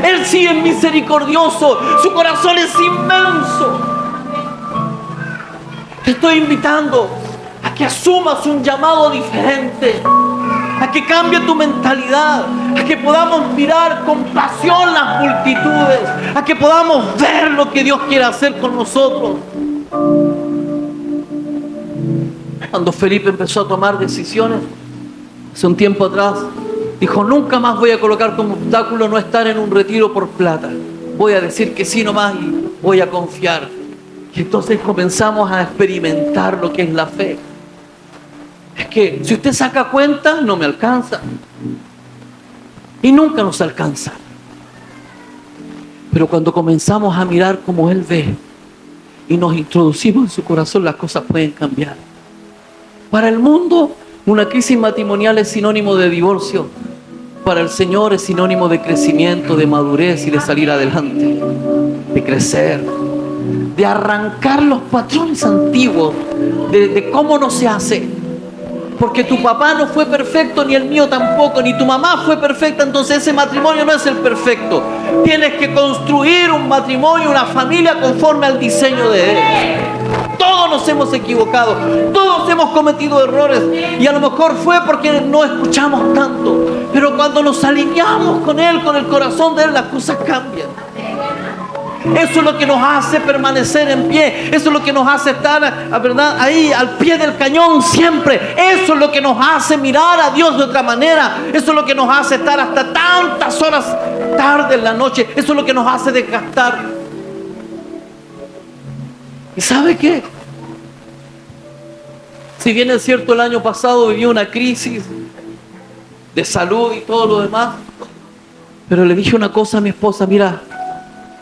Speaker 1: Él sí es misericordioso. Su corazón es inmenso. Te estoy invitando a que asumas un llamado diferente, a que cambie tu mentalidad, a que podamos mirar con pasión las multitudes, a que podamos ver lo que Dios quiere hacer con nosotros. Cuando Felipe empezó a tomar decisiones, hace un tiempo atrás, dijo: nunca más voy a colocar como obstáculo no estar en un retiro por plata. Voy a decir que sí nomás y voy a confiar. Y entonces comenzamos a experimentar lo que es la fe. Es que si usted saca cuentas, no me alcanza. Y nunca nos alcanza. Pero cuando comenzamos a mirar como Él ve y nos introducimos en su corazón, las cosas pueden cambiar. Para el mundo, una crisis matrimonial es sinónimo de divorcio. Para el Señor es sinónimo de crecimiento, de madurez y de salir adelante, de crecer, de arrancar los patrones antiguos, de cómo no se hace. Porque tu papá no fue perfecto, ni el mío tampoco, ni tu mamá fue perfecta, entonces ese matrimonio no es el perfecto. Tienes que construir un matrimonio, una familia conforme al diseño de Él. Todos nos hemos equivocado, todos hemos cometido errores, y a lo mejor fue porque no escuchamos tanto. Pero cuando nos alineamos con Él, con el corazón de Él, las cosas cambian. Eso es lo que nos hace permanecer en pie. Eso es lo que nos hace estar, ¿verdad?, ahí al pie del cañón siempre. Eso es lo que nos hace mirar a Dios de otra manera. Eso es lo que nos hace estar hasta tantas horas tarde en la noche. Eso es lo que nos hace desgastar. ¿Y sabe qué? Si bien es cierto, el año pasado viví una crisis de salud y todo lo demás, pero le dije una cosa a mi esposa: mira,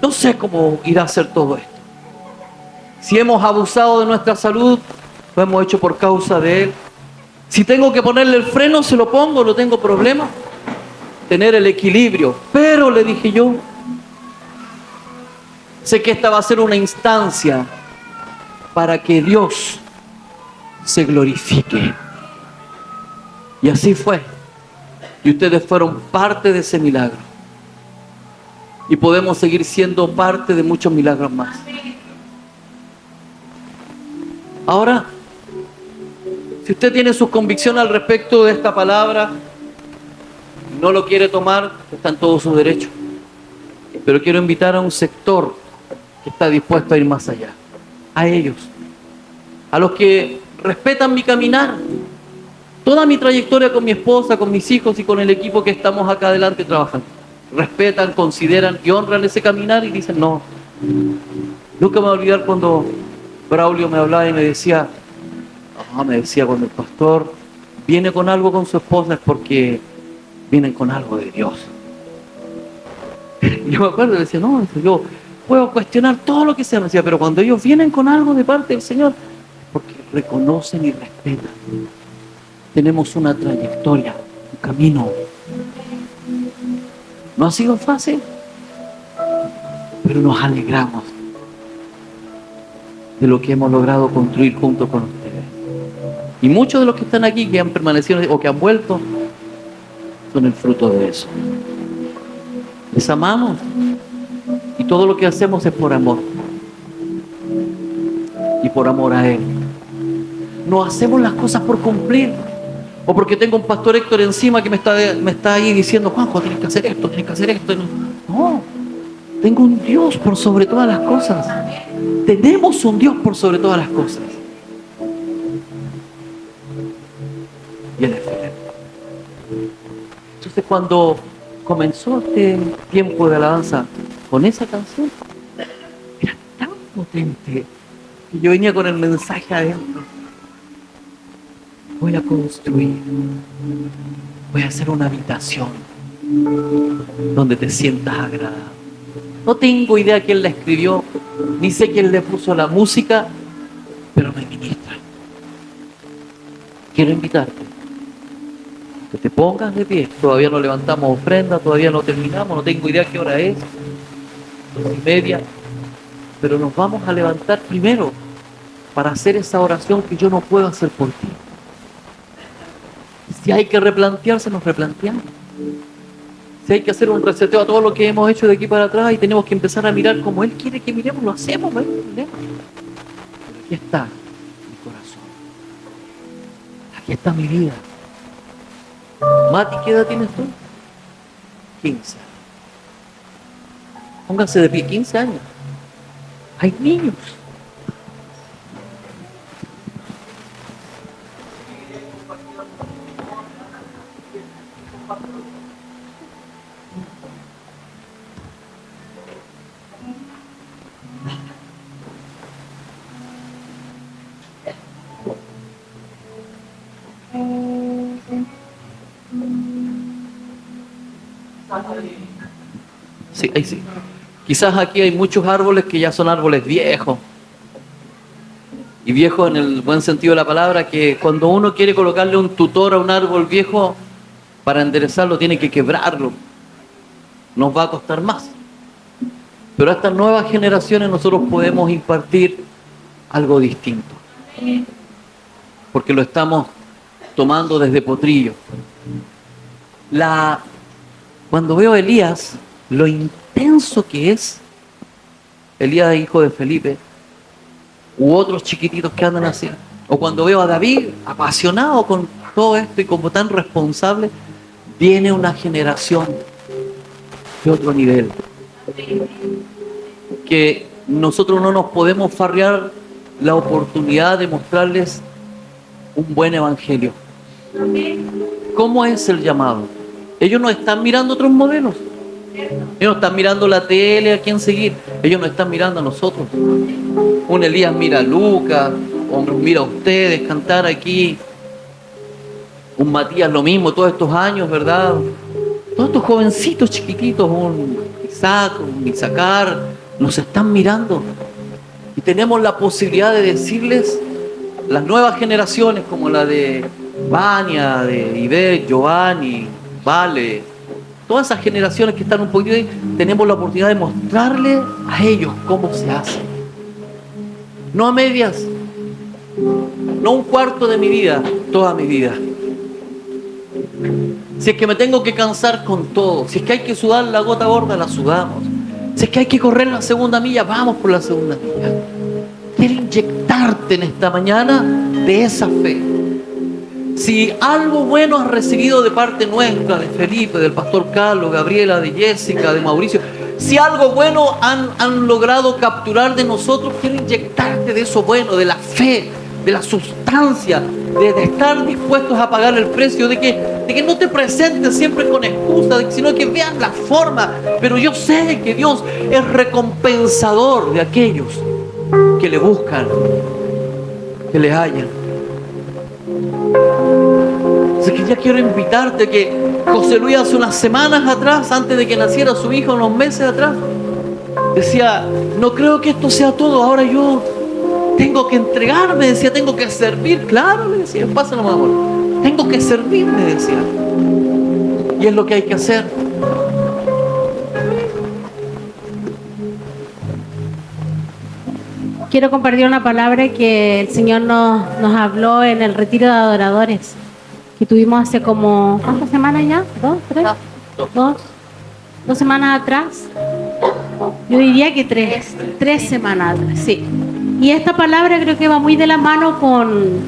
Speaker 1: no sé cómo irá a ser todo esto. Si hemos abusado de nuestra salud, lo hemos hecho por causa de Él. Si tengo que ponerle el freno, se lo pongo, no tengo problema. Tener el equilibrio. Pero, le dije yo, sé que esta va a ser una instancia para que Dios se glorifique. Y así fue. Y ustedes fueron parte de ese milagro. Y podemos seguir siendo parte de muchos milagros más. Ahora, si usted tiene sus convicciones al respecto de esta palabra, no lo quiere tomar, está en todo su derecho. Pero quiero invitar a un sector que está dispuesto a ir más allá. A ellos. A los que respetan mi caminar. Toda mi trayectoria con mi esposa, con mis hijos y con el equipo que estamos acá adelante trabajando. Respetan, consideran y honran ese caminar y dicen no. Nunca me voy a olvidar cuando Braulio me hablaba y me decía cuando el pastor viene con algo con su esposa es porque vienen con algo de Dios. Y yo me acuerdo y decía, no, yo puedo cuestionar todo lo que sea, me decía, pero cuando ellos vienen con algo de parte del Señor, porque reconocen y respetan. Tenemos una trayectoria, un camino. No ha sido fácil, pero nos alegramos de lo que hemos logrado construir junto con ustedes. Y muchos de los que están aquí, que han permanecido o que han vuelto, son el fruto de eso. Les amamos y todo lo que hacemos es por amor y por amor a Él. No hacemos las cosas por cumplir o porque tengo un pastor Héctor encima que me está ahí diciendo, Juanjo, tienes que hacer esto, tienes que hacer esto. No, tengo un Dios por sobre todas las cosas. Tenemos un Dios por sobre todas las cosas. Y Él es fiel. Entonces cuando comenzó este tiempo de alabanza con esa canción, era tan potente que yo venía con el mensaje adentro. Voy a construir, voy a hacer una habitación donde te sientas agradable. No tengo idea quién la escribió, ni sé quién le puso la música, pero me ministra. Quiero invitarte que te pongas de pie. Todavía no levantamos ofrenda, todavía no terminamos, no tengo idea qué hora es, 2:30, pero nos vamos a levantar primero para hacer esa oración que yo no puedo hacer por ti. Si hay que replantearse, nos replanteamos. Si hay que hacer un reseteo a todo lo que hemos hecho de aquí para atrás y tenemos que empezar a mirar como Él quiere que miremos, lo hacemos, no hay problema. Pero aquí está mi corazón. Aquí está mi vida. Mati, ¿qué edad tienes tú? 15. Pónganse de pie, 15 años. Hay niños. Sí, ahí sí. Quizás aquí hay muchos árboles que ya son árboles viejos. Y viejos en el buen sentido de la palabra, que cuando uno quiere colocarle un tutor a un árbol viejo, para enderezarlo tiene que quebrarlo. Nos va a costar más. Pero a estas nuevas generaciones nosotros podemos impartir algo distinto. Porque lo estamos tomando desde potrillo. Cuando veo a Elías, lo intenso que es, Elías hijo de Felipe, u otros chiquititos que andan así, o cuando veo a David apasionado con todo esto y como tan responsable, viene una generación de otro nivel, que nosotros no nos podemos farrear la oportunidad de mostrarles un buen evangelio. ¿Cómo es el llamado? Ellos no están mirando otros modelos. Ellos no están mirando la tele, a quién seguir. Ellos no están mirando a nosotros. Un Elías mira a Lucas, o mira a ustedes cantar aquí. Un Matías lo mismo, todos estos años, ¿verdad? Todos estos jovencitos chiquititos, un Isaac, un Isacar, nos están mirando. Y tenemos la posibilidad de decirles, las nuevas generaciones como la de Vania, de Ivette, Giovanni, Vale, todas esas generaciones que están un poquito ahí, tenemos la oportunidad de mostrarle a ellos cómo se hace. No a medias, no un cuarto de mi vida, toda mi vida. Si es que me tengo que cansar con todo, si es que hay que sudar la gota gorda, la sudamos. Si es que hay que correr la segunda milla, vamos por la segunda milla. Quiero inyectarte en esta mañana de esa fe. Si algo bueno has recibido de parte nuestra, de Felipe, del pastor Carlos, Gabriela, de Jessica, de Mauricio, si algo bueno han logrado capturar de nosotros, quiero inyectarte de eso bueno, de la fe, de la sustancia, de estar dispuestos a pagar el precio, de que no te presentes siempre con excusas, sino que vean la forma. Pero yo sé que Dios es recompensador de aquellos que le buscan, que le hallan. Así que ya quiero invitarte, que José Luis hace unas semanas atrás, antes de que naciera su hijo, unos meses atrás, decía, no creo que esto sea todo, ahora yo tengo que entregarme, decía, tengo que servir. Claro, le decía, pasa nomás, amor, tengo que servir, me decía. Y es lo que hay que hacer.
Speaker 2: Quiero compartir una palabra que el Señor nos habló en el retiro de adoradores que tuvimos hace como, ¿cuántas semanas ya? ¿2? ¿3? ¿Dos semanas atrás? Yo diría que 3 semanas atrás, sí. Y esta palabra creo que va muy de la mano con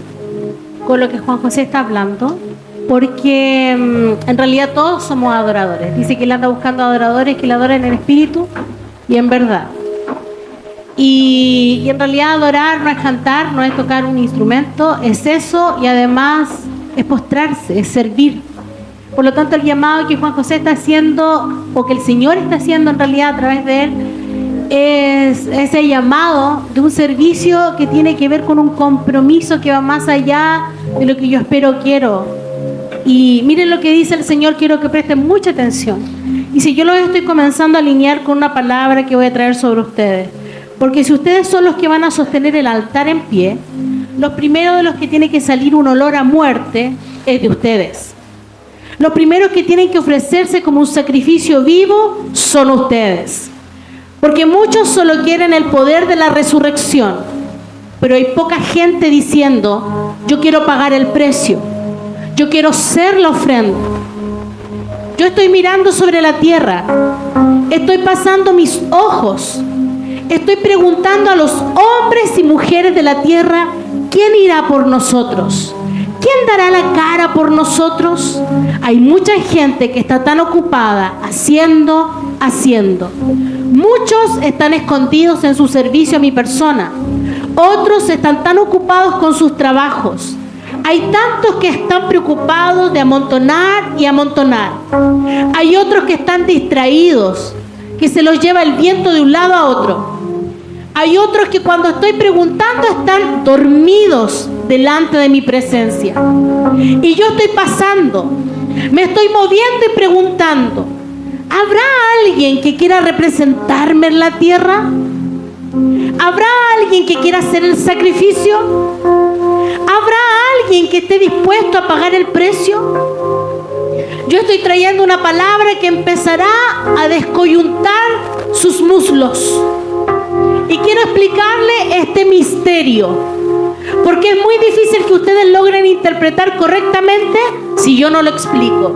Speaker 2: lo que Juan José está hablando, porque en realidad todos somos adoradores. Dice que él anda buscando adoradores que le adoren en espíritu y en verdad. Y en realidad adorar no es cantar, no es tocar un instrumento, es eso, y además es postrarse, es servir. Por lo tanto, el llamado que Juan José está haciendo, o que el Señor está haciendo en realidad a través de él, es ese llamado de un servicio que tiene que ver con un compromiso que va más allá de lo que yo espero o quiero. Y miren lo que dice el Señor, quiero que presten mucha atención. Y si yo lo estoy comenzando a alinear con una palabra que voy a traer sobre ustedes. Porque si ustedes son los que van a sostener el altar en pie, los primeros de los que tiene que salir un olor a muerte es de ustedes. Los primeros que tienen que ofrecerse como un sacrificio vivo son ustedes. Porque muchos solo quieren el poder de la resurrección, pero hay poca gente diciendo, yo quiero pagar el precio, yo quiero ser la ofrenda. Yo estoy mirando sobre la tierra, estoy pasando mis ojos, estoy preguntando a los hombres y mujeres de la tierra, ¿quién irá por nosotros? ¿Quién dará la cara por nosotros? Hay mucha gente que está tan ocupada haciendo. Muchos están escondidos en su servicio a mi persona. Otros están tan ocupados con sus trabajos. Hay tantos que están preocupados de amontonar y amontonar. Hay otros que están distraídos, que se los lleva el viento de un lado a otro. Hay otros que cuando estoy preguntando están dormidos delante de mi presencia. Y yo estoy pasando, me estoy moviendo y preguntando, ¿habrá alguien que quiera representarme en la tierra? ¿Habrá alguien que quiera hacer el sacrificio? ¿Habrá alguien que esté dispuesto a pagar el precio? Yo estoy trayendo una palabra que empezará a descoyuntar sus muslos. Y quiero explicarle este misterio, porque es muy difícil que ustedes logren interpretar correctamente si yo no lo explico.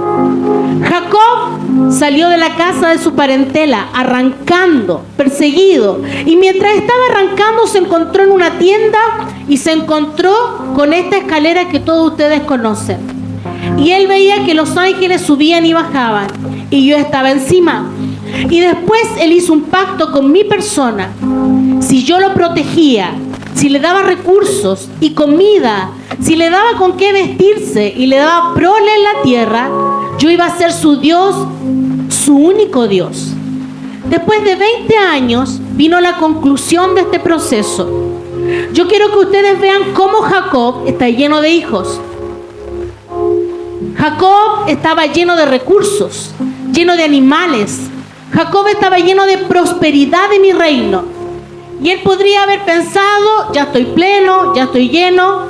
Speaker 2: Jacob salió de la casa de su parentela, arrancando, perseguido, y mientras estaba arrancando se encontró en una tienda y se encontró con esta escalera que todos ustedes conocen. Y él veía que los ángeles subían y bajaban, y yo estaba encima. Y después él hizo un pacto con mi persona. Si yo lo protegía, si le daba recursos y comida, si le daba con qué vestirse y le daba prole en la tierra, yo iba a ser su Dios, su único Dios. Después de 20 años vino la conclusión de este proceso. Yo quiero que ustedes vean cómo Jacob está lleno de hijos. Jacob estaba lleno de recursos, lleno de animales. Jacob estaba lleno de prosperidad en mi reino. Y él podría haber pensado, ya estoy pleno, ya estoy lleno.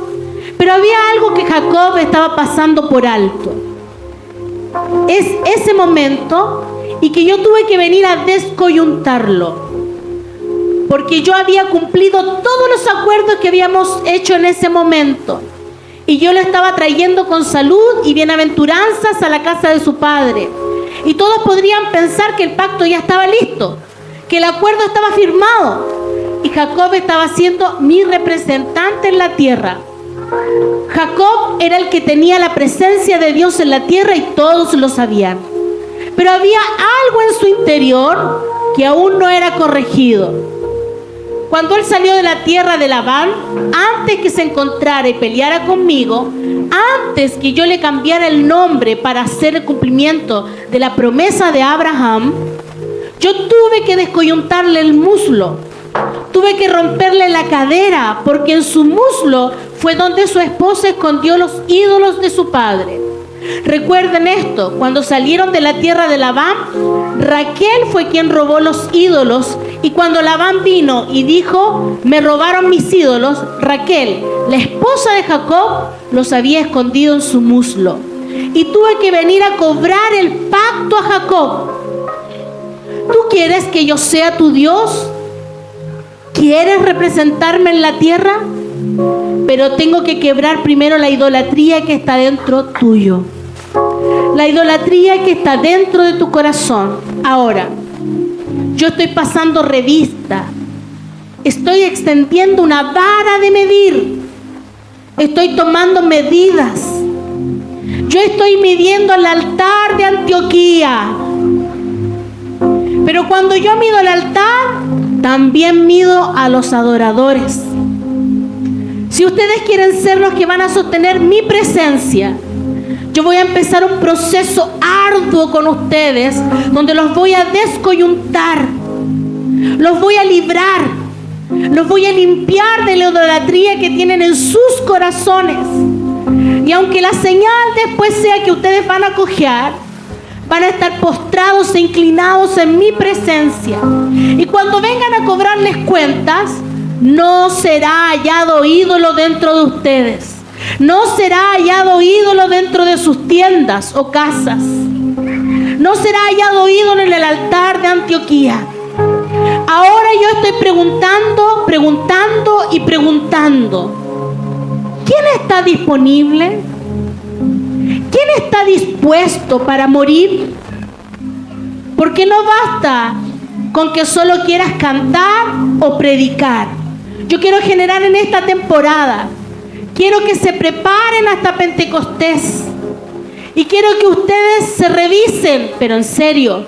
Speaker 2: Pero había algo que Jacob estaba pasando por alto. Es ese momento y que yo tuve que venir a descoyuntarlo. Porque yo había cumplido todos los acuerdos que habíamos hecho en ese momento. y yo lo estaba trayendo con salud y bienaventuranzas a la casa de su padre. Y todos podrían pensar que el pacto ya estaba listo, que el acuerdo estaba firmado, y Jacob estaba siendo mi representante en la tierra. Jacob era el que tenía la presencia de Dios en la tierra y todos lo sabían. Pero había algo en su interior que aún no era corregido. Cuando él salió de la tierra de Labán, antes que se encontrara y peleara conmigo, antes que yo le cambiara el nombre para hacer el cumplimiento de la promesa de Abraham, yo tuve que descoyuntarle el muslo. Tuve que romperle la cadera, porque en su muslo fue donde su esposa escondió los ídolos de su padre. Recuerden esto, cuando salieron de la tierra de Labán, Raquel fue quien robó los ídolos, y cuando Labán vino y dijo, me robaron mis ídolos, Raquel, la esposa de Jacob, los había escondido en su muslo. Y tuve que venir a cobrar el pacto a Jacob. ¿Tú quieres que yo sea tu Dios? ¿Quieres representarme en la tierra? Pero tengo que quebrar primero la idolatría que está dentro tuyo. La idolatría que está dentro de tu corazón. Ahora, yo estoy pasando revista. Estoy extendiendo una vara de medir. Estoy tomando medidas. Yo estoy midiendo el altar de Antioquía. Pero cuando yo mido el altar, también mido a los adoradores. Si ustedes quieren ser los que van a sostener mi presencia, yo voy a empezar un proceso arduo con ustedes, donde los voy a descoyuntar, los voy a librar, los voy a limpiar de la idolatría que tienen en sus corazones. Y aunque la señal después sea que ustedes van a cojear, van a estar postrados e inclinados en mi presencia. Y cuando vengan a cobrarles cuentas, no será hallado ídolo dentro de ustedes. No será hallado ídolo dentro de sus tiendas o casas. No será hallado ídolo en el altar de Antioquía. Ahora yo estoy preguntando y preguntando. ¿Quién está disponible? ¿Quién está dispuesto para morir? Porque no basta con que solo quieras cantar o predicar. Yo quiero generar en esta temporada, quiero que se preparen hasta Pentecostés. Y quiero que ustedes se revisen, pero en serio,